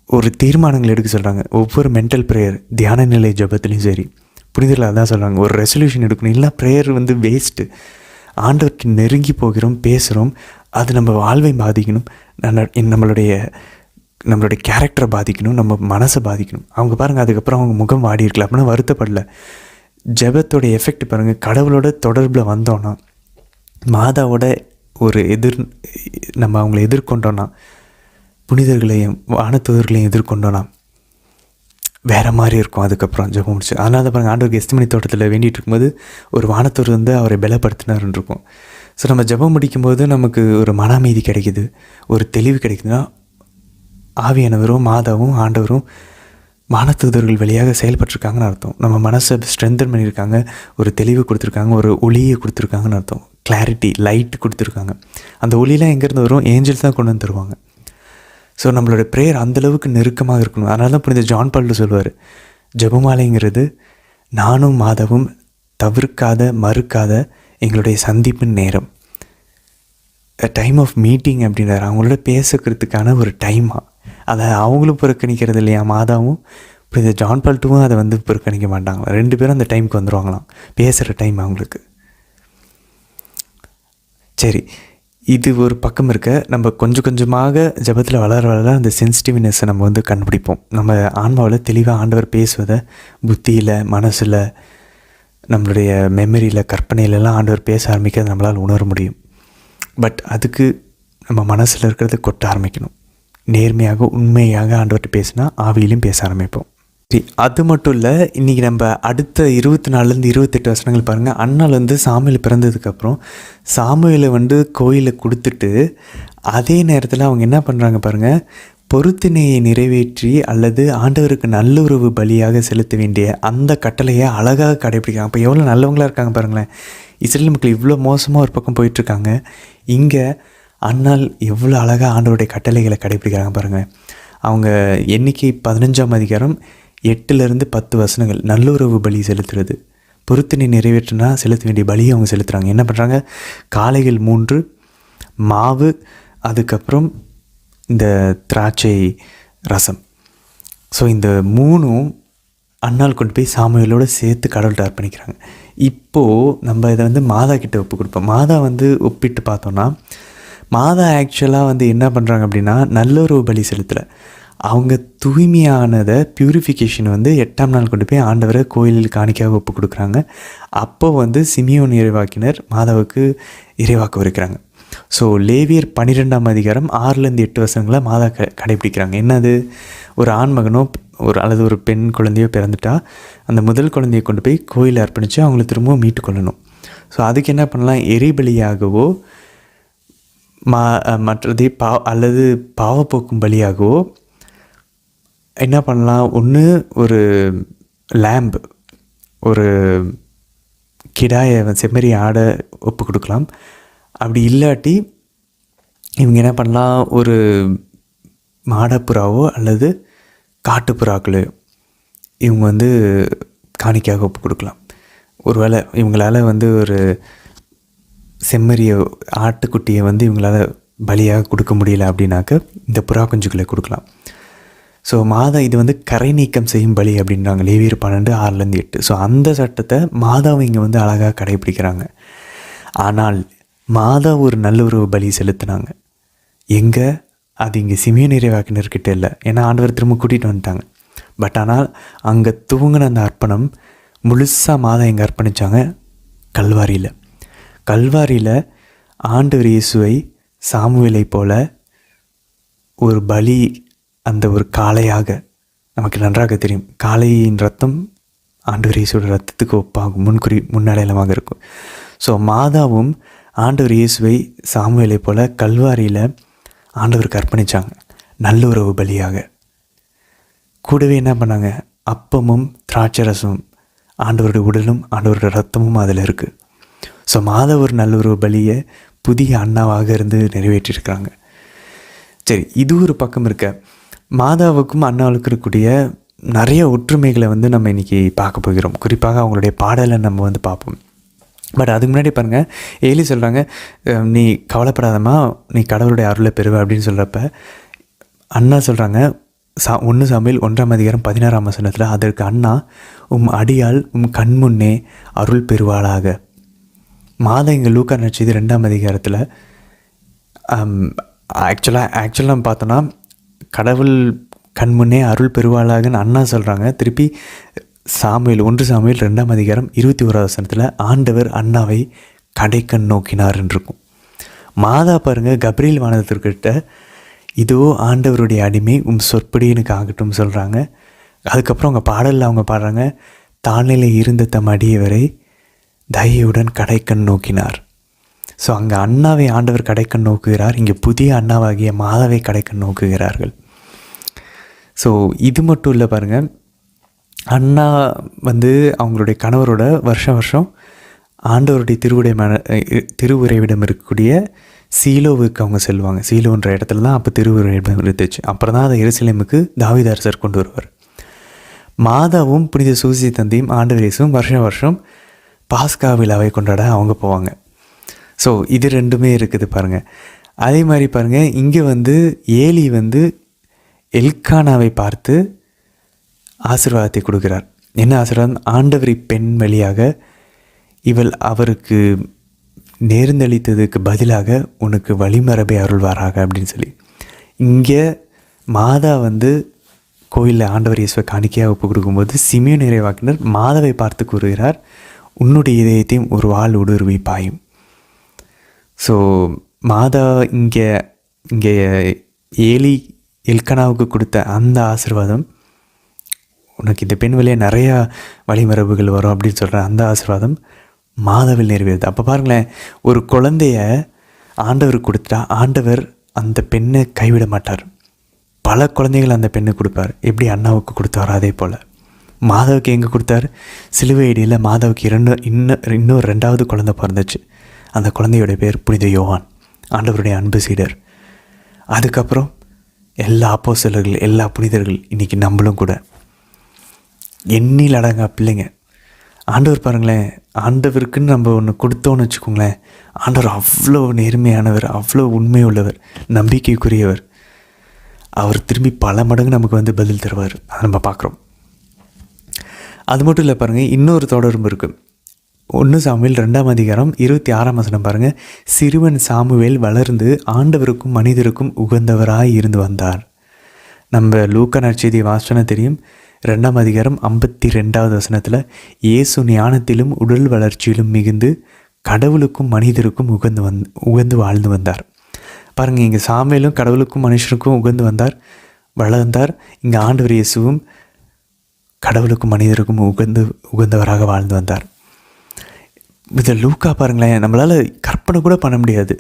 ஒரு தீர்மானங்கள் எடுக்க சொல்கிறாங்க. ஒவ்வொரு மென்டல் ப்ரேயர், தியான நிலை ஜெபத்துலேயும் சரி, புனிதர்கள் அதான் சொல்கிறாங்க, ஒரு ரெசல்யூஷன் எடுக்கணும். இல்லை ப்ரேயர் வேஸ்ட்டு. ஆண்டவர்கிட்ட நெருங்கி போகிறோம், பேசுகிறோம், அது நம்ம வாழ்வை பாதிக்கணும், நம்மளுடைய கேரக்டரை பாதிக்கணும், நம்ம மனசை பாதிக்கணும். அவங்க பாருங்கள், அதுக்கப்புறம் அவங்க முகம் வாடி இருக்கலாம், அப்படின்னா வருத்தப்படல. ஜெபத்தோட எஃபெக்ட் பாருங்கள். கடவுளோட தொடர்பில் வந்தோன்னா, மாதாவோட ஒரு நம்ம அவங்கள எதிர்கொண்டோன்னா, புனிதர்களையும் வானத்தூதர்களையும் எதிர்கொண்டோன்னா வேறு மாதிரி இருக்கும். அதுக்கப்புறம் ஜெபம் முடிச்சு, அதனால தான் பாருங்கள், ஆண்டவர் கெஸ்திமனி தோட்டத்தில் வேண்டிகிட்டு இருக்கும்போது ஒரு வானத்தூர் அவரை பலப்படுத்தினார்னு இருக்கும். ஸோ நம்ம ஜெபம் முடிக்கும்போது நமக்கு ஒரு மன அமைதி கிடைக்குது, ஒரு தெளிவு கிடைக்குதுன்னா, ஆவியானவரும் மாதாவும் ஆண்டவரும் வானத்தூதர்கள் வழியாக செயல்பட்டுருக்காங்கன்னு அர்த்தம். நம்ம மனசை ஸ்ட்ரென்தன் பண்ணியிருக்காங்க, ஒரு தெளிவு கொடுத்துருக்காங்க, ஒரு ஒளியை கொடுத்துருக்காங்கன்னு அர்த்தம். கிளாரிட்டி, லைட் கொடுத்துருக்காங்க. அந்த ஒளியெலாம் எங்கேருந்து வரும்? ஏஞ்சல்ஸ் தான் கொண்டு வந்து தருவாங்க. ஸோ நம்மளோட ப்ரேயர் அந்தளவுக்கு நெருக்கமாக இருக்கணும். அதனால தான் புனித ஜான் பால் சொல்லுவார், ஜெபமாலைங்கிறது நானும் மாதாவும் தவிர்க்காத மறுக்காத எங்களுடைய சந்திப்பின் நேரம். டைம் ஆஃப் மீட்டிங் அப்படின்றார். அவங்களோட பேசுக்கிறதுக்கான ஒரு டைமாக. அதை அவங்களும் புறக்கணிக்கிறது இல்லையா, மாதாவும். இப்போ இந்த ஜான் பால் II அதை வந்து புறக்கணிக்க மாட்டாங்களா. 2 பேரும் அந்த டைமுக்கு வந்துடுவாங்களாம், பேசுகிற டைம் அவங்களுக்கு. சரி, இது ஒரு பக்கம் இருக்க. நம்ம கொஞ்சம் கொஞ்சமாக ஜபத்தில் வளர அந்த சென்சிட்டிவ்னஸை நம்ம வந்து கண்டுபிடிப்போம். நம்ம ஆன்மாவில் தெளிவாக ஆண்டவர் பேசுவதை புத்தியில், மனசில், நம்மளுடைய மெமரியில், கற்பனையிலலாம் ஆண்டவர் பேச ஆரம்பிக்கிறத நம்மளால் உணர முடியும். பட் அதுக்கு நம்ம மனசில் இருக்கிறத கொட்ட ஆரம்பிக்கணும். நேர்மையாக உண்மையாக ஆண்டவர்கிட்ட பேசினா ஆவியிலையும் பேச ஆரம்பிப்போம். அது மட்டும் இல்லை, இன்றைக்கி நம்ம அடுத்த 24 28 வசனங்கள் பாருங்கள். அண்ணால் வந்து சாமுவேல் பிறந்ததுக்கப்புறம் சாமுவேலை வந்து கோயிலை கொடுத்துட்டு அதே நேரத்தில் அவங்க என்ன பண்ணுறாங்க பாருங்கள், பொருத்தினையை நிறைவேற்றி அல்லது ஆண்டவருக்கு நல்லுறவு பலியாக செலுத்த வேண்டிய அந்த கட்டளையை அழகாக கடைபிடிக்கிறாங்க. அப்போ எவ்வளோ நல்லவங்களாக இருக்காங்க பாருங்களேன். இஸ்ரேல் மக்கள் இவ்வளோ மோசமாக ஒரு பக்கம் போயிட்டுருக்காங்க, இங்கே அண்ணால் எவ்வளோ அழகாக ஆண்டவருடைய கட்டளைகளை கடைபிடிக்கிறாங்க பாருங்கள். அவங்க எண்ணிக்கை 15ஆம் அதிகாரம் 8-10 வசனங்கள். நல்லுறவு பலி செலுத்துறது, பொருத்தினை நிறைவேற்றினா செலுத்த வேண்டிய பலியை அவங்க செலுத்துகிறாங்க. என்ன பண்ணுறாங்க, காளைகள் 3, மாவு, அதுக்கப்புறம் இந்த திராட்சை ரசம். ஸோ இந்த 3ம் அண்ணால் கொண்டு போய் சாமுவேலோடு சேர்த்து கடவுள்கிட்ட அர்ப்பணிக்கிறாங்க. இப்போது நம்ம இதை வந்து மாதா கிட்ட ஒப்பு கொடுப்போம். மாதா வந்து ஒப்பிட்டு பார்த்தோன்னா, மாதா ஆக்சுவலாக வந்து என்ன பண்ணுறாங்க அப்படின்னா, நல்லுறவு பலி செலுத்தலை. அவங்க தூய்மையானதை பியூரிஃபிகேஷன் வந்து 8ஆம் நாள் கொண்டு போய் ஆண்டவரை கோயிலில் காணிக்காக ஒப்பு கொடுக்குறாங்க. அப்போ வந்து சிமியோன் இறைவாக்கினர் மாதாவுக்கு இறைவாக்கு வரைக்கிறாங்க. ஸோ லேவியர் 12ஆம் அதிகாரம் 6-8 வசனங்களை மாதா கடைபிடிக்கிறாங்க. என்னது, ஒரு ஆண்மகனோ அல்லது ஒரு பெண் குழந்தையோ பிறந்துட்டா அந்த முதல் குழந்தையை கொண்டு போய் கோயிலை அர்ப்பணித்து அவங்கள திரும்பவும் மீட்டுக்கொள்ளணும். ஸோ அதுக்கு என்ன பண்ணலாம், எரிபலியாகவோ மற்றதை அல்லது பாவப்போக்கும் பலியாகவோ என்ன பண்ணலாம், ஒன்று ஒரு லேம்பு, ஒரு கிடாயை செம்மறி ஆடை ஒப்பு கொடுக்கலாம். அப்படி இல்லாட்டி இவங்க என்ன பண்ணலாம், ஒரு மாடப்புறாவோ அல்லது காட்டுப்புறாக்களையோ இவங்க வந்து காணிக்காக ஒப்பு கொடுக்கலாம். ஒருவேளை இவங்களால் வந்து ஒரு செம்மறிய ஆட்டுக்குட்டியை வந்து இவங்களால் பலியாக கொடுக்க முடியல அப்படின்னாக்க இந்த புறா குஞ்சுகளை கொடுக்கலாம். ஸோ மாதா இது வந்து கரை நீக்கம் செய்யும் பலி அப்படின்றாங்க, லேவியர் 12:6-8. ஸோ அந்த சட்டத்தை மாதாவை இங்கே வந்து அழகாக கடைபிடிக்கிறாங்க. ஆனால் மாதா ஒரு நல்லுறவு பலி செலுத்தினாங்க. எங்கே, அது இங்கே சிமியோன் இறைவாக்கினர்கிட்ட இல்லை, ஏன்னா ஆண்டவர் திரும்ப கூட்டிகிட்டு வந்துட்டாங்க. பட் ஆனால் அங்கே துவங்கின அந்த அர்ப்பணம் முழுசாக மாதா எங்கே அர்ப்பணித்தாங்க, கல்வாரியில். கல்வாரியில் ஆண்டவர் இயேசுவை சாமுவேலை போல ஒரு பலி, அந்த ஒரு காளையாக, நமக்கு நன்றாக தெரியும் காளையின் ரத்தம் ஆண்டவர் இயேசுவோட ரத்தத்துக்கு ஒப்பாகும், முன்னடையாளமாக இருக்கும். ஸோ மாதாவும் ஆண்டவர் இயேசுவை சாமுவேலை போல கல்வாரியில் ஆண்டவருக்கு அர்ப்பணித்தாங்க நல்லுறவு பலியாக. கூடவே என்ன பண்ணாங்க, அப்பமும் திராட்சை ரசமும், ஆண்டவருடைய உடலும் ஆண்டவருடைய ரத்தமும் அதில் இருக்குது. ஸோ மாதா ஒரு நல்லுறவு பலியை புதிய அண்ணாவாக இருந்து நிறைவேற்றியிருக்கிறாங்க. சரி, இது ஒரு பக்கம் இருக்க. மாதாவுக்கும் அண்ணாவுக்கும் இருக்கக்கூடிய நிறைய ஒற்றுமைகளை வந்து நம்ம இன்றைக்கி பார்க்க போகிறோம். குறிப்பாக அவங்களுடைய பாடலை நம்ம வந்து பார்ப்போம். பட் அதுக்கு முன்னாடி பாருங்கள், ஏலி சொல்கிறாங்க, நீ கவலைப்படாதம்மா, நீ கடவுளுடைய அருளை பெறுவ அப்படின்னு சொல்கிறப்ப அண்ணா சொல்கிறாங்க, 1 சாமுவேல் 1ஆம் அதிகாரம் 16ஆம் வசனத்தில், அதற்கு அண்ணா, உம் அடியால் உம் கண்முன்னே அருள் பெறுவாளாக. மாதா இங்கே லூக்கா நற்செய்தி 2ஆம் அதிகாரத்தில் ஆக்சுவலாக நம்ம பார்த்தோன்னா கடவுள் கண்முன்னே அருள் பெறுவாளாகன்னு அண்ணா சொல்கிறாங்க. திருப்பி 1 சாமுவேல் 2ஆம் அதிகாரம் 21ஆம் வசனத்தில் ஆண்டவர் அண்ணாவை கடைக்கண் நோக்கினார் இருக்கும். மாதா பாருங்கள், கப்ரியேல் வானதூதர்கிட்ட இதோ ஆண்டவருடைய அடிமை உம் சொற்படியனுக்கு ஆகட்டும் சொல்கிறாங்க. அதுக்கப்புறம் அவங்க பாடலில் அவங்க பாடுறாங்க, தாழ்நிலை இருந்த தம் அடியவரை தயவுடன் கடைக்கண் நோக்கினார். ஸோ அங்கே அண்ணாவை ஆண்டவர் கடைக்கண் நோக்குகிறார், இங்கே புதிய அண்ணாவாகிய மாதாவை கடைக்கண் நோக்குகிறார்கள். ஸோ இது மட்டும் இல்லை பாருங்கள், அண்ணா வந்து அவங்களுடைய கணவரோட வருஷம் ஆண்டவருடைய திருவுறைவிடம் இருக்கக்கூடிய சீலோவுக்கு அவங்க செல்வாங்க. சீலோன்ற இடத்துல தான் அப்போ திருவுறைவிடம் இருந்துச்சு. அப்புறம் தான் அதை எருசலேமுக்கு தாவீது அரசர் கொண்டு வருவார். மாதாவும் புனித சூசி தந்தையும் ஆண்டவர் இயேசுவும் வருஷம் வருஷம் பாஸ்கா விழாவை கொண்டாட அவங்க போவாங்க. ஸோ இது ரெண்டுமே இருக்குது பாருங்கள். அதே மாதிரி பாருங்கள், இங்கே வந்து ஏலி வந்து எல்கானாவை பார்த்து ஆசீர்வாதத்தை கொடுக்கிறார். என்ன ஆசீர்வாதம்? ஆண்டவரி பெண் வழியாக இவள் அவருக்கு நேர்ந்தளித்ததுக்கு பதிலாக உனக்கு வழிமரபை அருள்வாராக அப்படின்னு சொல்லி. இங்கே மாதா வந்து கோயிலில் ஆண்டவர் இயேசுவை காணிக்கையாக ஒப்பு கொடுக்கும்போது சிமியோன் இறைவாக்கினர் மாதாவை பார்த்து கூறுகிறார், உன்னுடைய இதயத்தையும் ஒரு வாள் ஊடுருவி பாயும். ஸோ மாதா இங்கே ஏலி எல்கனாவுக்கு கொடுத்த அந்த ஆசீர்வாதம், உனக்கு இந்த பெண் வழியாக நிறையா வழிமரபுகள் வரும் அப்படின்னு சொல்கிற அந்த ஆசீர்வாதம் மாதாவில் நிறைவேறுது. அப்போ பாருங்களேன், ஒரு குழந்தைய ஆண்டவருக்கு கொடுத்துட்டா ஆண்டவர் அந்த பெண்ணை கைவிட மாட்டார். பல குழந்தைகள் அந்த பெண்ணை கொடுப்பார். எப்படி அண்ணாவுக்கு கொடுத்தாரோ அதே போல் மாதாவுக்கு எங்கே கொடுத்தார்? சிலுவை அடியில் மாதாவுக்கு இன்னும் 2வது குழந்தை பிறந்துச்சு. அந்த குழந்தையோடைய பேர் புனித யோவான், ஆண்டவருடைய அன்பு சீடர். அதுக்கப்புறம் எல்லா அப்போஸ்தலர்கள், எல்லா புனிதர்கள், இன்றைக்கி நம்மளும் கூட எண்ணில் அடங்கா பிள்ளைங்க. ஆண்டவர் பாருங்களேன், ஆண்டவருக்குன்னு நம்ம ஒன்று கொடுத்தோன்னு வச்சுக்கோங்களேன், ஆண்டவர் அவ்வளோ நேர்மையானவர், அவ்வளோ உண்மை உள்ளவர், நம்பிக்கைக்குரியவர். அவர் திரும்பி பல மடங்கு நமக்கு வந்து பதில் தருவார். அதை நம்ம பார்க்குறோம். அது மட்டும் இல்லை பாருங்கள், இன்னொரு தொடர்பு இருக்குது. 1 சாமுவேல் 2ஆம் அதிகாரம் 26ஆம் வசனம் பாருங்கள். சிறுவன் சாமுவேல் வளர்ந்து ஆண்டவருக்கும் மனிதருக்கும் உகந்தவராய் இருந்து வந்தார். நம்ம லூக்கா நற்செய்தி வாசனை தெரியும். 2ஆம் அதிகாரம் 52வது வசனத்தில் இயேசு ஞானத்திலும் உடல் வளர்ச்சியிலும் மிகுந்து கடவுளுக்கும் மனிதருக்கும் உகந்து வாழ்ந்து வந்தார். பாருங்கள், இங்கே சாமுவேலும் கடவுளுக்கும் மனுஷருக்கும் உகந்து வளர்ந்தார். இங்கே ஆண்டவர் இயேசுவும் கடவுளுக்கும் மனிதருக்கும் உகந்தவராக வாழ்ந்து வந்தார். இதை லூக்கா பாருங்களேன், நம்மளால் கற்பனை கூட பண்ண முடியாது.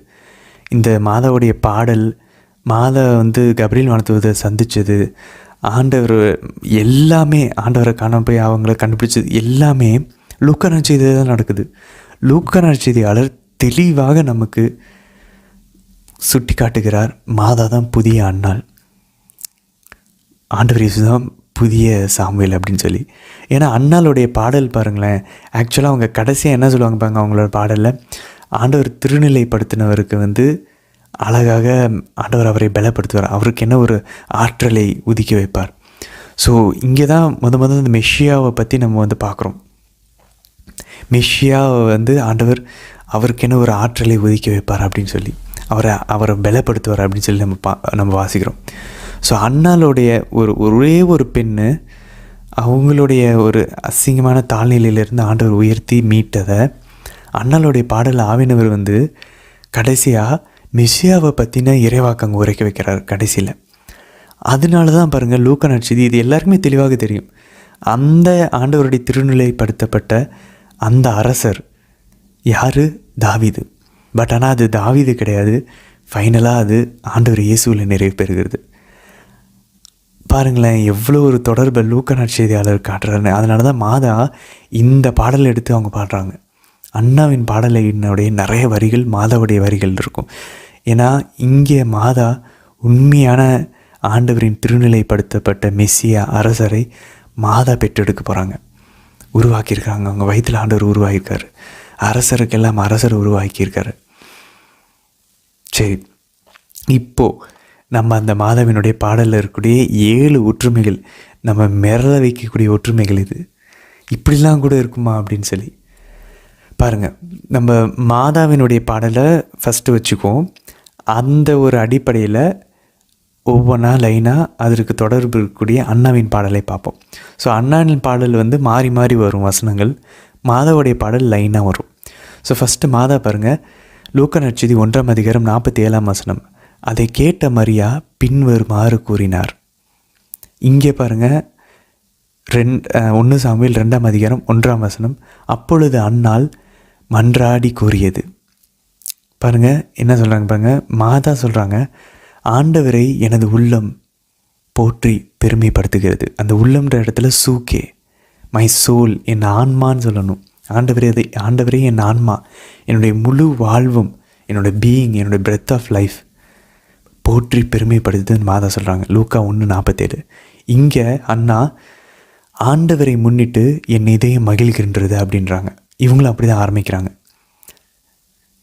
இந்த மாதாவுடைய பாடல், மாதா வந்து கபிரியேல் வானதூதரை சந்தித்தது, ஆண்டவர் எல்லாமே, ஆண்டவரை காண போய் அவங்கள கண்டுபிடிச்சது எல்லாமே லூக்கா நற்செய்தி தான் நடக்குது. லூக்கா நற்செய்தியாளர் தெளிவாக நமக்கு சுட்டி காட்டுகிறார், மாதா தான் புதிய அன்னாள், ஆண்டவர் இயேசு தான் புதிய சாமுவேல் அப்படின்னு சொல்லி. ஏன்னா அன்னாளுடைய பாடல் பாருங்களேன், ஆக்சுவலாக அவங்க கடைசியாக என்ன சொல்லுவாங்க பாருங்க, அவங்களோட பாடலில் ஆண்டவர் திருநிலைப்படுத்தினவருக்கு வந்து அழகாக ஆண்டவர் அவரை பலப்படுத்துவார், அவருக்கு என்ன ஒரு ஆற்றலை உதிக்க வைப்பார். ஸோ இங்கே தான் முதல் இந்த மெஷியாவை பற்றி நம்ம வந்து பார்க்குறோம். மெஷியாவை வந்து ஆண்டவர் அவருக்கு என்ன ஒரு ஆற்றலை ஒதுக்கி வைப்பார் அப்படின்னு சொல்லி அவரை பலப்படுத்துவார் அப்படின்னு சொல்லி நம்ம வாசிக்கிறோம். ஸோ அண்ணாளுடைய ஒரே ஒரு பெண்ணு அவங்களுடைய ஒரு அசிங்கமான தாழ்நிலையிலிருந்து ஆண்டவர் உயர்த்தி மீட்டதை அண்ணாளுடைய பாடல் ஆவினவர் வந்து கடைசியாக மெஷியாவை பற்றின இறைவாக்கங்க உரைக்க வைக்கிறார் கடைசியில். அதனால தான் பாருங்கள் லூக்கா நற்செய்தி இது எல்லாருக்குமே தெளிவாக தெரியும். அந்த ஆண்டவருடைய திருநிலைப்படுத்தப்பட்ட அந்த அரசர் யார்? தாவீது. பட் ஆனால் அது தாவீது கிடையாது, ஃபைனலாக அது ஆண்டவர் இயேசுவில் நிறைவு பெறுகிறது. பாருங்களேன் எவ்வளோ ஒரு தொடர்பை லூக்கா நற்செய்தியாளர் காட்டுறாரு. அதனால தான் மாதா இந்த பாடலை எடுத்து அவங்க பாடுறாங்க. அண்ணாவின் பாடலினுடைய நிறைய வரிகள் மாதாவுடைய வரிகள் இருக்கும். ஏன்னா இங்கே மாதா உண்மையான ஆண்டவரின் திருநிலைப்படுத்தப்பட்ட மெஸ்ஸியா அரசரை மாதா பெற்றெடுக்க போகிறாங்க, உருவாக்கியிருக்காங்க. அவங்க வயிற்றில் ஆண்டவர் உருவாக்கியிருக்காரு, அரசருக்கெல்லாம் அரசர் உருவாக்கியிருக்காரு. சரி, இப்போது நம்ம அந்த மாதாவினுடைய பாடலில் இருக்கக்கூடிய 7 ஒற்றுமைகள், நம்ம மிரள வைக்கக்கூடிய ஒற்றுமைகள் இது, இப்படிலாம் கூட இருக்குமா அப்படின்னு சொல்லி பாருங்கள். நம்ம மாதாவினுடைய பாடலை ஃபஸ்ட்டு வச்சுக்குவோம். அந்த ஒரு அடிப்படையில் ஒவ்வொன்றா லைனாக அதற்கு தொடர்பு இருக்கக்கூடிய அண்ணாவின் பாடலை பார்ப்போம். ஸோ அண்ணாவின் பாடல் வந்து மாறி மாறி வரும் வசனங்கள், மாதாவுடைய பாடல் லைனாக வரும். ஸோ ஃபஸ்ட்டு மாதா பாருங்கள், லூக்கா நற்செய்தி 1ஆம் அதிகாரம் 47ஆம் வசனம். அதை கேட்ட மரியா பின்வருமாறு கூறினார். இங்கே பாருங்கள் 1 சாமுவேல் 2ஆம் அதிகாரம் 1ஆம் வசனம். அப்பொழுது அன்னாள் மன்றாடி கூறியது. பாருங்கள் என்ன சொல்கிறாங்க பாருங்கள், மாதா சொல்கிறாங்க, ஆண்டவரை எனது உள்ளம் போற்றி பெருமைப்படுத்துகிறது. அந்த உள்ளம்ன்ற இடத்துல சூக்கே, மை சோல், என் ஆன்மான்னு சொல்லணும். ஆண்டவரே என் ஆன்மா, என்னுடைய முழு வாழ்வும், என்னோடய பீயிங், என்னுடைய பிரெத் ஆஃப் லைஃப் போற்றி பெருமைப்படுத்துதுன்னு மாதா சொல்கிறாங்க. லூக்கா 1:47. இங்கே அண்ணா ஆண்டவரை முன்னிட்டு என் இதயம் மகிழ்கின்றது அப்படின்றாங்க. இவங்களும் அப்படி தான் ஆரம்பிக்கிறாங்க.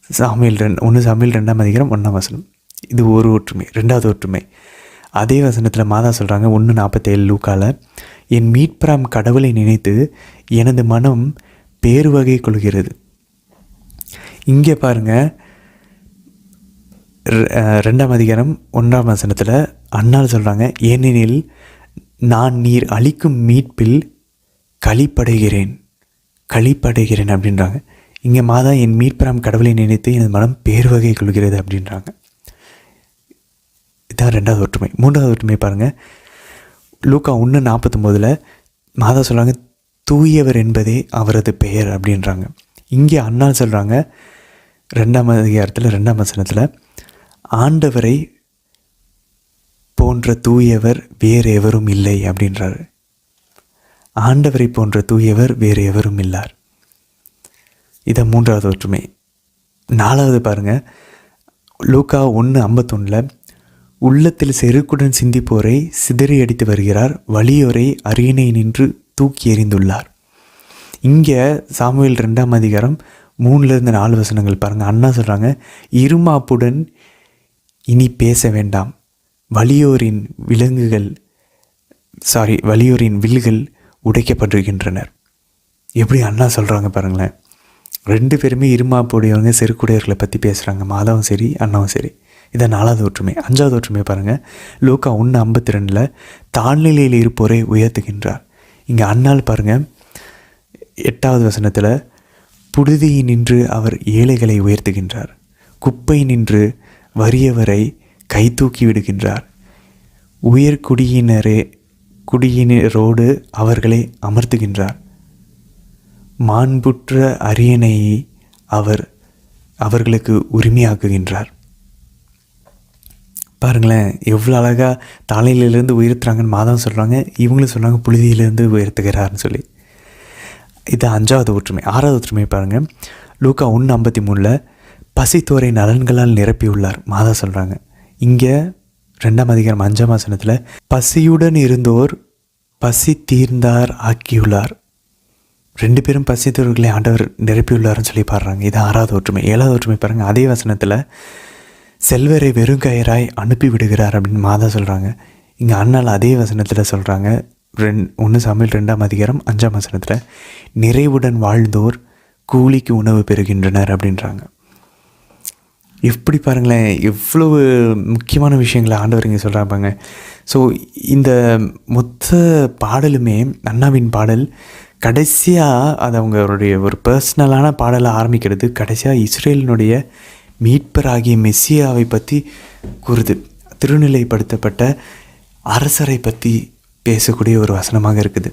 சாமுவேல் 2:1 இது ஒரு ஒற்றுமை. ரெண்டாவது ஒற்றுமை, அதே வசனத்தில் மாதா சொல்கிறாங்க 1:47 லூக்கால, என் மீட்பராம் கடவுளை நினைத்து எனது மனம் பேருவகை கொள்கிறது. இங்கே பாருங்கள், 2:1 அன்னாள் சொல்கிறாங்க, ஏனெனில் நான் நீர் அளிக்கும் மீட்பில் களிப்படைகிறேன் அப்படின்றாங்க. இங்கே மாதா என் மீட்பராம் கடவுளை நினைத்து எனது மனம் பேருவகை கொள்கிறது அப்படின்றாங்க. இதுதான் ரெண்டாவது ஒற்றுமை. மூன்றாவது ஒற்றுமை பாருங்கள், லூக்கா 1:49 மாதா சொல்கிறாங்க, தூயவர் என்பதே அவரது பெயர் அப்படின்றாங்க. இங்கே அன்னாள் சொல்கிறாங்க 2:2 ஆண்டவரை போன்ற தூயவர் வேறு எவரும் இல்லை அப்படின்றாரு. ஆண்டவரை போன்ற தூயவர் வேறு எவரும் இல்லார். இதான் மூன்றாவது ஒற்றுமை. நாலாவது பாருங்கள், லூக்கா 1:51 உள்ளத்தில் செருக்குடன் சிந்திப்போரை சிதறி அடித்து வருகிறார், வலியோரை அரியணை நின்று தூக்கி எறிந்துள்ளார். இங்கே சாமுவேல் 2:3-4 பாருங்கள். அண்ணா சொல்கிறாங்க, இருமாப்புடன் இனி பேச வேண்டாம், வலியோரின் வில்கள் உடைக்கப்பட்டிருக்கின்றனர். எப்படி அண்ணா சொல்கிறாங்க பாருங்களேன். ரெண்டு பேருமே இருமாப்புடையவங்க செருக்குடையவர்களை பற்றி பேசுகிறாங்க, மாதாவும் சரி அண்ணாவும் சரி. இதான் நாலாவது ஒற்றுமை. அஞ்சாவது ஒற்றுமை பாருங்கள், லூக்கா 1:52 தாழ்நிலையில் இருப்போரை உயர்த்துகின்றார். இங்கே அண்ணால் பாருங்கள் 8 புழுதியை நின்று அவர் ஏழைகளை உயர்த்துகின்றார், குப்பை நின்று வறியவரை கை தூக்கி விடுகின்றார், குடியினரோடு அவர்களை அமர்த்துகின்றார், மாண்புற்ற அரியணையை அவர்களுக்கு உரிமையாக்குகின்றார். பாருங்களேன், எவ்வளோ அழகாக தலையிலேருந்து உயர்த்துறாங்கன்னு மாதம் சொல்கிறாங்க, இவங்களும் சொல்கிறாங்க புழுதியிலேருந்து உயர்த்துகிறார்னு சொல்லி. இது அஞ்சாவது ஒற்றுமை. ஆறாவது ஒற்றுமை பாருங்கள், லூக்கா 1:53 பசித்தோரை நலன்களால் நிரப்பியுள்ளார் மாதா சொல்கிறாங்க. இங்கே 2:5 பசியுடன் இருந்தோர் பசி தீர்ந்தார் ஆக்கியுள்ளார். ரெண்டு பேரும் பசித்தோர்களை ஆண்டவர் நிரப்பியுள்ளார்னு சொல்லி பாடுறாங்க. இது ஆறாவது ஒற்றுமை. ஏழாவது ஒற்றுமை பாருங்கள், அதே வசனத்தில் செல்வரை வெறுங்கயிறாய் அனுப்பி விடுகிறார் அப்படின்னு மாதா சொல்கிறாங்க. இங்கே அண்ணால் அதே வசனத்தில் சொல்கிறாங்க 1 சாமுவேல் 2:5 நிறைவுடன் வாழ்ந்தோர் கூலிக்கு உணவு பெறுகின்றனர் அப்படின்றாங்க. எப்படி பாருங்களேன், எவ்வளவு முக்கியமான விஷயங்களை ஆண்டவர் இங்கே சொல்கிறாங்க. ஸோ இந்த மொத்த பாடலுமே அண்ணாவின் பாடல் கடைசியாக அது அவங்களுடைய ஒரு பர்சனலான பாடலை ஆரம்பிக்கிறது. கடைசியாக இஸ்ரேலினுடைய மீட்பராகிய மெஸ்ஸியாவை பற்றி கூறுது. திருநிலைப்படுத்தப்பட்ட அரசரை பற்றி பேசக்கூடிய ஒரு வசனமாக இருக்குது.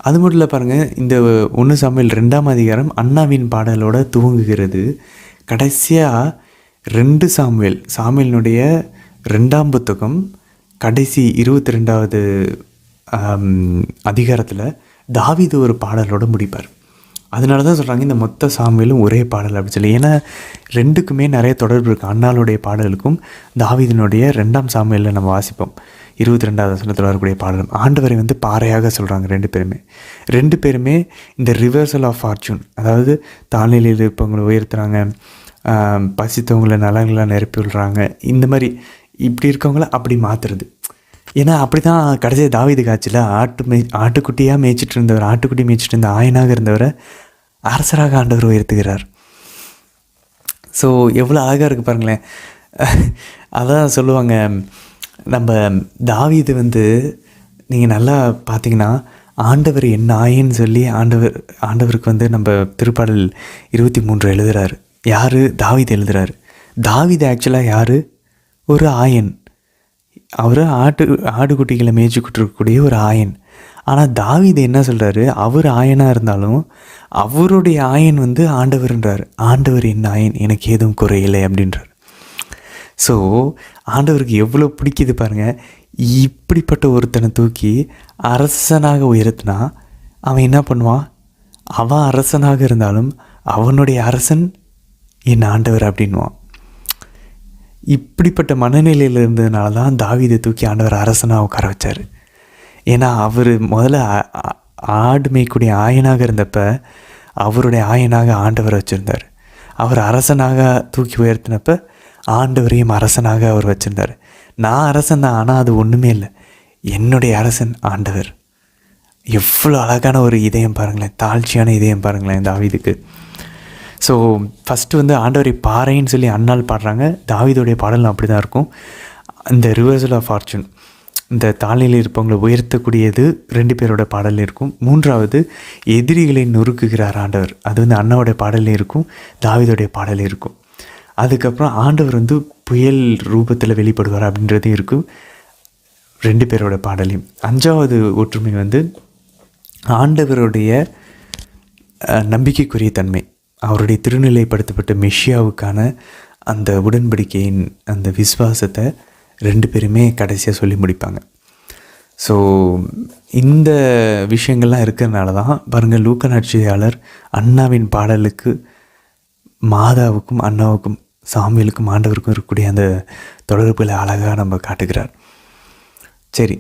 அது மட்டும் இல்லை பாருங்கள், இந்த 1 சாமுவேல் 2 அண்ணாவின் பாடலோட துவங்குகிறது. கடைசியாக 2 சாமுவேலினுடைய 2ஆம் புத்தகம் கடைசி 22வது அதிகாரத்தில் தாவீது ஒரு பாடலோடு முடிப்பார். அதனால தான் சொல்கிறாங்க இந்த மொத்த சாமுவேலும் ஒரே பாடல் அப்படின்னு சொல்லி. ஏன்னா ரெண்டுக்குமே நிறைய தொடர்பு இருக்குது. அண்ணாளுடைய பாடலுக்கும் தாவீதினுடைய 2ஆம் சாமுவேலில் நம்ம வாசிப்போம் 22வது வசனத்தில் வரக்கூடிய பாடலும். ஆண்டவரை பாறையாக சொல்கிறாங்க ரெண்டு பேருமே இந்த ரிவர்சல் ஆஃப் ஃபார்ச்சூன், அதாவது தாழ்நிலையில் இருப்பவங்களை உயர்த்துறாங்க, பசித்தவங்களை நலங்களை நிரப்பி விடுறாங்க, இந்த மாதிரி இப்படி இருக்கவங்கள அப்படி மாற்றுறது. ஏன்னா அப்படி தான் கடைசியாக தாவீது காட்சியில் ஆட்டுக்குட்டி மேய்ச்சிட்டு இருந்த ஆயனாக இருந்தவரை அரசராக ஆண்டவர் உயர்த்துகிறார். ஸோ எவ்வளோ அழகாக இருக்குது பாருங்களேன். அதான் சொல்லுவாங்க, நம்ம தாவீது நீங்கள் நல்லா பார்த்தீங்கன்னா ஆண்டவர் என்ன ஆயன்னு சொல்லி ஆண்டவருக்கு நம்ம திருப்பாடல் 23 எழுதுகிறாரு. யார்? தாவீது எழுதுகிறாரு. தாவீது ஆக்சுவலாக யார்? ஒரு ஆயன். அவர் ஆடுகுட்டிகளை மேய்ச்சிக்கிட்டு இருக்கக்கூடிய ஒரு ஆயன். ஆனால் தாவீது என்ன சொல்கிறாரு, அவர் ஆயனாக இருந்தாலும் அவருடைய ஆயன் ஆண்டவர்ன்றார். ஆண்டவர் என்ன ஆயன், எனக்கு எதுவும் குறையில்லை அப்படின்றார். ஸோ ஆண்டவருக்கு எவ்வளோ பிடிக்குது பாருங்கள். இப்படிப்பட்ட ஒருத்தனை தூக்கி அரசனாக உயர்த்தினா அவன் என்ன பண்ணுவான்? அவன் அரசனாக இருந்தாலும் அவனுடைய அரசன் என் ஆண்டவர் அப்படின்வான். இப்படிப்பட்ட மனநிலையில் இருந்ததுனால தான் தாவீதை தூக்கி ஆண்டவர் அரசனாக உட்கார வச்சார். ஏன்னா அவர் முதல்ல ஆடு மேய்க்கூடிய ஆயனாக இருந்தப்ப அவருடைய ஆயனாக ஆண்டவர் வச்சுருந்தார். அவர் அரசனாக தூக்கி உயர்த்தினப்ப ஆண்டவரையும் அரசனாக அவர் வச்சுருந்தார். நான் அரசன் தான், ஆனால் அது ஒன்றுமே இல்லை. என்னுடைய அரசன் ஆண்டவர். எவ்வளோ அழகான ஒரு இதயம் பாருங்களேன், தாழ்ச்சியான இதயம் பாருங்களேன் தாவீதுக்கு. ஸோ ஃபஸ்ட்டு வந்து ஆண்டவரை பாறைன்னு சொல்லி அண்ணால் பாடுறாங்க. தாவீதுடைய பாடல் அப்படி தான் இருக்கும். இந்த ரிவர்சல் ஆஃப் ஃபார்ச்சூன், இந்த தாழ்நிலையில் இருப்பவங்களை உயர்த்தக்கூடியது 2 பேரோட பாடல் இருக்கும். 3வது எதிரிகளை நொறுக்குகிறார் ஆண்டவர், அது வந்து அண்ணாவுடைய பாடலே இருக்கும், தாவீதுடைய பாடலே இருக்கும். அதுக்கப்புறம் ஆண்டவர் வந்து புயல் ரூபத்தில் வெளிப்படுவார் அப்படின்றது இருக்கும் 2 பேரோட பாடலையும். 5வது ஒற்றுமை வந்து ஆண்டவருடைய நம்பிக்கைக்குரிய தன்மை, அவருடைய திருநிலைப்படுத்தப்பட்ட மெஷியாவுக்கான அந்த உடன்படிக்கையின் அந்த விசுவாசத்தை 2 பேருமே கடைசியாக சொல்லி முடிப்பாங்க. ஸோ இந்த விஷயங்கள்லாம் இருக்கிறதுனால தான் பாருங்கள், லூக்கா நற்செய்தியாளர் அண்ணாவின் பாடலுக்கு மாதாவுக்கும் அண்ணாவுக்கும் சாமுவேலுக்கும் ஆண்டவருக்கும் இருக்கக்கூடிய அந்த தொடர்புகளை அழகாக நம்ம காட்டுகிறார். சரி,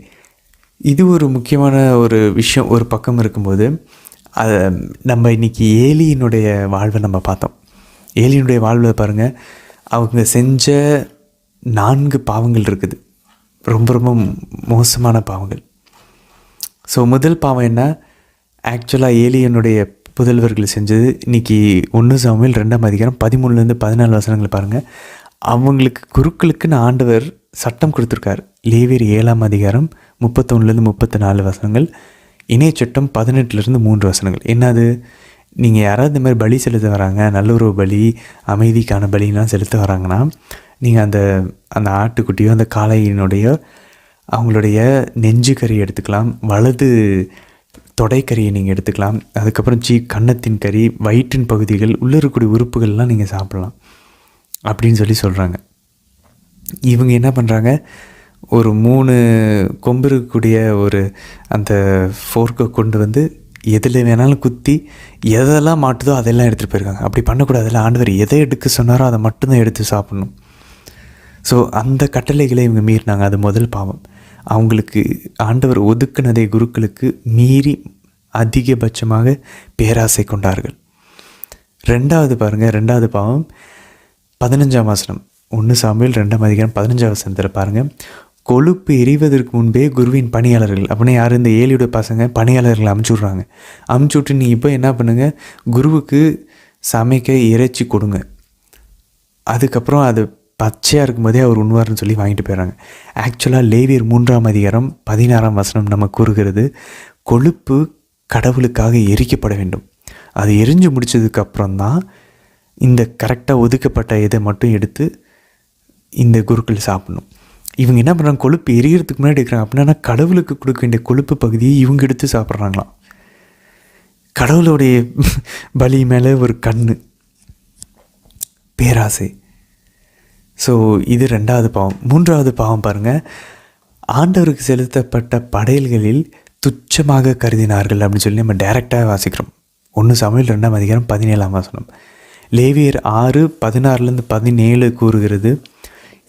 இது ஒரு முக்கியமான ஒரு விஷயம் ஒரு பக்கம் இருக்கும்போது, அதை நம்ம இன்றைக்கி ஏலியினுடைய வாழ்வை நம்ம பார்த்தோம். ஏலியினுடைய வாழ்வை பாருங்கள், அவங்க செஞ்ச 4 பாவங்கள் இருக்குது, ரொம்ப ரொம்ப மோசமான பாவங்கள். ஸோ முதல் பாவம் என்ன, ஆக்சுவலாக ஏலியனுடைய புதல்வர்கள் செஞ்சது இன்றைக்கி 1 சாமுவேல் 2ஆம் அதிகாரம் 13-14 வசனங்கள் பாருங்கள். அவங்களுக்கு குருக்களுக்குன்னு ஆண்டவர் சட்டம் கொடுத்துருக்கார். லேவியர் 7ஆம் அதிகாரம் 31-34 வசனங்கள். இணைய சட்டம் 18-3 வசனங்கள். என்னது, நீங்கள் யாராவது இந்த மாதிரி பலி செலுத்த வராங்க, நல்லுறவு பலி, அமைதிக்கான பலிலாம் செலுத்த வராங்கன்னா, நீங்கள் அந்த ஆட்டுக்குட்டியோ அந்த காளையினுடைய அவங்களுடைய நெஞ்சு கறி எடுத்துக்கலாம், வலது தொடைக்கறியை நீங்கள் எடுத்துக்கலாம், அதுக்கப்புறம் கன்னத்தின் கறி, வயிற்றின் பகுதிகள், உள்ளே இருக்கக்கூடிய உறுப்புகள்லாம் நீங்கள் சாப்பிட்லாம் அப்படின்னு சொல்கிறாங்க. இவங்க என்ன பண்ணுறாங்க, ஒரு 3 கொம்பு இருக்கக்கூடிய ஒரு அந்த ஃபோர்க்கை கொண்டு வந்து எதில் வேணாலும் குத்தி எதெல்லாம் மாட்டுதோ அதெல்லாம் எடுத்துகிட்டு போயிருக்காங்க. அப்படி பண்ணக்கூடாதுல்ல, ஆண்டவர் எதை எடுக்க சொன்னாரோ அதை மட்டும்தான் எடுத்து சாப்பிட்ணும். ஸோ அந்த கட்டளைகளை இவங்க மீறினாங்க. அது முதல் பாவம். அவங்களுக்கு ஆண்டவர் ஒதுக்குனதை குருக்களுக்கு மீறி அதிகபட்சமாக பேராசை கொண்டார்கள். 2வது பாருங்கள், 2வது பாவம் 15ஆம் வசனம், 1 சாமுவேல் 2ஆம் அதிகாரம் 15ஆம் வசனத்தில் பாருங்கள். கொழுப்பு எரிவதற்கு முன்பே குருவின் பணியாளர்கள், அப்படின்னா யார், இந்த ஏலியோட பசங்க பணியாளர்களை அமுச்சு விட்றாங்க. அமுச்சு விட்டு நீ இப்போ என்ன பண்ணுங்கள், குருவுக்கு சமைக்க இறைச்சி கொடுங்க, அதுக்கப்புறம் அது பச்சையாக இருக்கும்போதே அவர் உண்வார்னு சொல்லி வாங்கிட்டு போயிடுறாங்க. ஆக்சுவலாக லேவியர் 3ஆம் அதிகாரம் 16ஆம் வசனம் நம்ம கூறுகிறது, கொழுப்பு கடவுளுக்காக எரிக்கப்பட வேண்டும். அது எரிஞ்சு முடித்ததுக்கப்புறம் தான் இந்த கரெக்டாக ஒதுக்கப்பட்ட இதை மட்டும் எடுத்து இந்த குருக்கள் சாப்பிடணும். இவங்க என்ன பண்ணுறாங்க, கொழுப்பு எரியறதுக்கு முன்னாடி எடுக்கிறாங்க. அப்படின்னா கடவுளுக்கு கொடுக்க வேண்டிய கொழுப்பு பகுதியை இவங்க எடுத்து சாப்பிட்றாங்களாம். கடவுளுடைய பலி மேலே ஒரு கண்ணு, பேராசை. ஸோ இது 2வது பாவம். 3வது பாவம் பாருங்கள், ஆண்டவருக்கு செலுத்தப்பட்ட படையல்களில் துச்சமாக கருதினார்கள் அப்படின்னு சொல்லி நம்ம டைரெக்டாக வாசிக்கிறோம். 1 சாமுவேல் 2ஆம் அதிகாரம் 17ஆம் வசனம். லேவியர் 6:16-17 கூறுகிறது,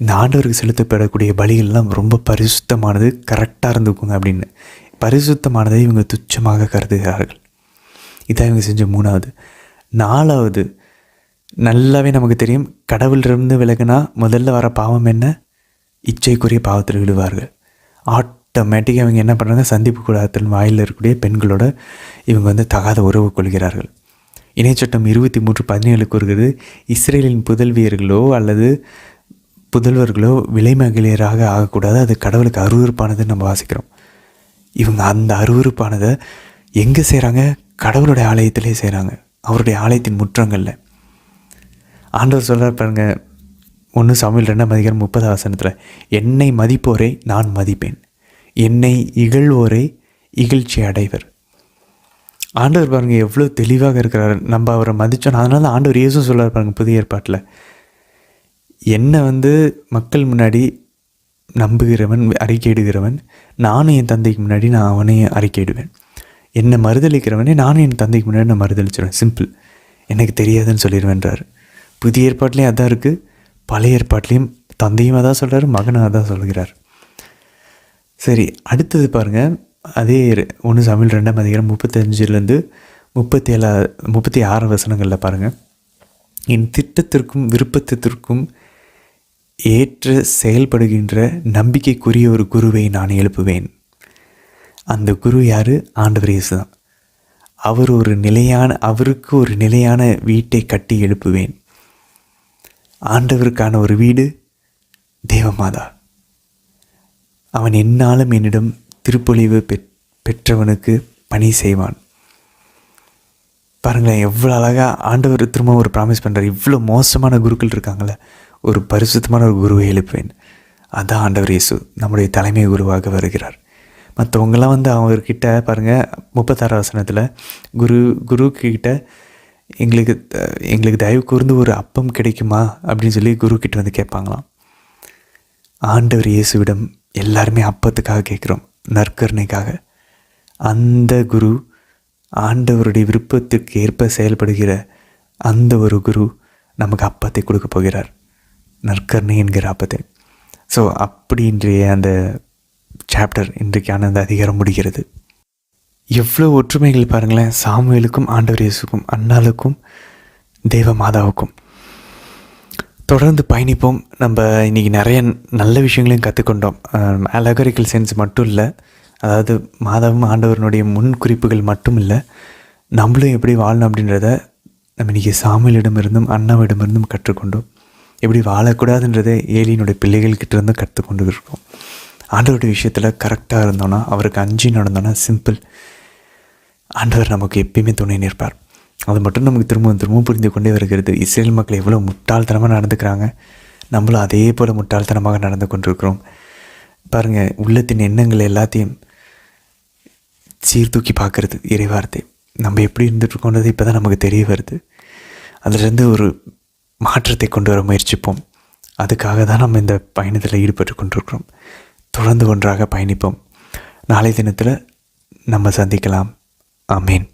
இந்த ஆண்டவருக்கு செலுத்தப்படக்கூடிய பலிகள்லாம் ரொம்ப பரிசுத்தமானது, கரெக்டாக இருந்துக்குங்க அப்படின்னு. பரிசுத்தமானதை இவங்க துச்சமாக கருதுகிறார்கள். இதான் இவங்க செஞ்ச 3வது. 4வது நல்லாவே நமக்கு தெரியும், கடவுளிலிருந்து விலகுனா முதல்ல வர பாவம் என்ன, இச்சைக்குரிய பாவத்தில் விழுவார்கள். ஆட்டோமேட்டிக்காக இவங்க என்ன பண்ணுறாங்க, சந்திப்பு கூடாரத்தில் வாயில் இருக்கக்கூடிய பெண்களோட இவங்க வந்து தகாத உறவு கொள்கிறார்கள். இணைச்சட்டம் 23:17 கூறுகிறது, இஸ்ரேலின் புதல்வியர்களோ அல்லது புதல்வர்களோ விலை மகளிராக ஆகக்கூடாது, அது கடவுளுக்கு அருவருப்பானதுன்னு நம்ம வாசிக்கிறோம். இவங்க அந்த அருவருப்பானதை எங்கே செய்கிறாங்க, கடவுளுடைய ஆலயத்திலே செய்கிறாங்க, அவருடைய ஆலயத்தின் முற்றங்களில். ஆண்டவர் சொல்கிறார் பாருங்க, 1 சாமுவேல் 2ஆம் அதிகாரம் 30ஆம் வசனத்தில், என்னை மதிப்போரை நான் மதிப்பேன், என்னை இகழ்வோரை இகழ்ச்சி அடைவர். ஆண்டவர் பாருங்கள் எவ்வளோ தெளிவாக இருக்கிறார். நம்ம அவரை மதித்தோம். அதனால தான் ஆண்டவர் இயேசு சொல்கிறார் பாருங்கள் புதிய ஏற்பாட்டில், என்னை வந்து மக்கள் முன்னாடி நம்புகிறவன் அறிக்கையிடுகிறவன், நானும் என் தந்தைக்கு முன்னாடி நான் அவனையும் அறிக்கையிடுவேன். என்னை மறுதளிக்கிறவனே நானும் என் தந்தைக்கு முன்னாடி நான் மறுதளிச்சிடுவேன். சிம்பிள், எனக்கு தெரியாதுன்னு சொல்லிடுவேன்றார். புதிய ஏற்பாட்லேயும் அதான் இருக்குது, பழைய ஏற்பாட்லேயும் தந்தையும் அதான் சொல்கிறார், மகனும் அதான் சொல்கிறார். சரி, அடுத்தது பாருங்கள், அதே 1 சாமுவேல் 2:35 36 வசனங்களில் பாருங்கள், என் திட்டத்திற்கும் விருப்பத்திற்கும் ஏற்ற செயல்படுகின்ற நம்பிக்கைக்குரிய ஒரு குருவை நான் எழுப்புவேன். அந்த குரு யார்? ஆண்டவர் இயேசு தான். அவருக்கு ஒரு நிலையான வீட்டை கட்டி எழுப்புவேன். ஆண்டவருக்கான ஒரு வீடு தேவமாதா. அவன் எந்நாளும் என்னிடம் திருப்பொழிவு பெற்றவனுக்கு பணி செய்வான். பாருங்களேன், எவ்வளோ அழகாக ஆண்டவர் திரும்ப ஒரு ப்ராமிஸ் பண்ணுறார். இவ்வளோ மோசமான குருக்கள் இருக்காங்களே, ஒரு பரிசுத்தமான ஒரு குருவை எழுப்புவேன். அதான் ஆண்டவர் இயேசு நம்முடைய தலைமை குருவாக வருகிறார். மற்றவங்களாம் அவர்கிட்ட பாருங்கள், 36 வசனத்தில் குரு கிட்ட எங்களுக்கு தயவு கூர்ந்து ஒரு அப்பம் கிடைக்குமா அப்படின்னு சொல்லி குரு கிட்ட கேட்பாங்களாம். ஆண்டவர் இயேசுவிடம் எல்லாருமே அப்பத்துக்காக கேட்குறோம், நற்கருணைக்காக. அந்த குரு ஆண்டவருடைய விருப்பத்திற்கு ஏற்ப செயல்படுகிற அந்த ஒரு குரு நமக்கு அப்பத்தை கொடுக்க போகிறார், நற்கருணை என்கிற அப்பத்தை. ஸோ அப்படி இன்றைய அந்த சாப்டர், இன்றைக்கான அந்த அதிகாரம் முடிகிறது. எவ்வளோ ஒற்றுமைகள் பாருங்களேன், சாமுவேலுக்கும் ஆண்டவர் இயேசுக்கும், அன்னாளுக்கும் தேவ மாதாவுக்கும். தொடர்ந்து பயணிப்போம். நம்ம இன்றைக்கி நிறைய நல்ல விஷயங்களையும் கற்றுக்கொண்டோம். அலகரிக்கல் சென்ஸ் மட்டும் இல்லை, அதாவது மாதாவும் ஆண்டவரனுடைய முன் குறிப்புகள் மட்டும் இல்லை, நம்மளும் எப்படி வாழணும் அப்படின்றத நம்ம இன்றைக்கி சாமுவேலிடமிருந்தும் அண்ணாவிடமிருந்தும் கற்றுக்கொண்டோம். எப்படி வாழக்கூடாதுன்றதை ஏலியினுடைய பிள்ளைகள்கிட்ட இருந்தும் கற்றுக்கொண்டு இருக்கோம். ஆண்டவருடைய விஷயத்தில் கரெக்டாக இருந்தோன்னா, அவருக்கு அஞ்சி நடந்தோன்னா, சிம்பிள், ஆண்டவர் நமக்கு எப்பயுமே துணை நிற்பார். அது மட்டும் நமக்கு திரும்பவும் புரிந்து கொண்டே வருகிறது. இஸ்ரேல் மக்கள் எவ்வளோ முட்டாள்தனமாக நடந்துக்கிறாங்க, நம்மளும் அதே போல் முட்டாள்தனமாக நடந்து கொண்டிருக்கிறோம். பாருங்கள், உள்ளத்தின் எண்ணங்கள் எல்லாத்தையும் சீர்தூக்கி பார்க்குறது இறைவார்த்தை. நம்ம எப்படி இருந்துட்டுருக்கோன்றது இப்போ தான் நமக்கு தெரிய வருது. அதிலிருந்து ஒரு மாற்றத்தை கொண்டு வர முயற்சிப்போம். அதுக்காக தான் நம்ம இந்த பயணத்தில் ஈடுபட்டு கொண்டிருக்கிறோம். தொடர்ந்து ஒன்றாக பயணிப்போம். நாளை தினத்தில் நம்ம சந்திக்கலாம். ஆமேன்.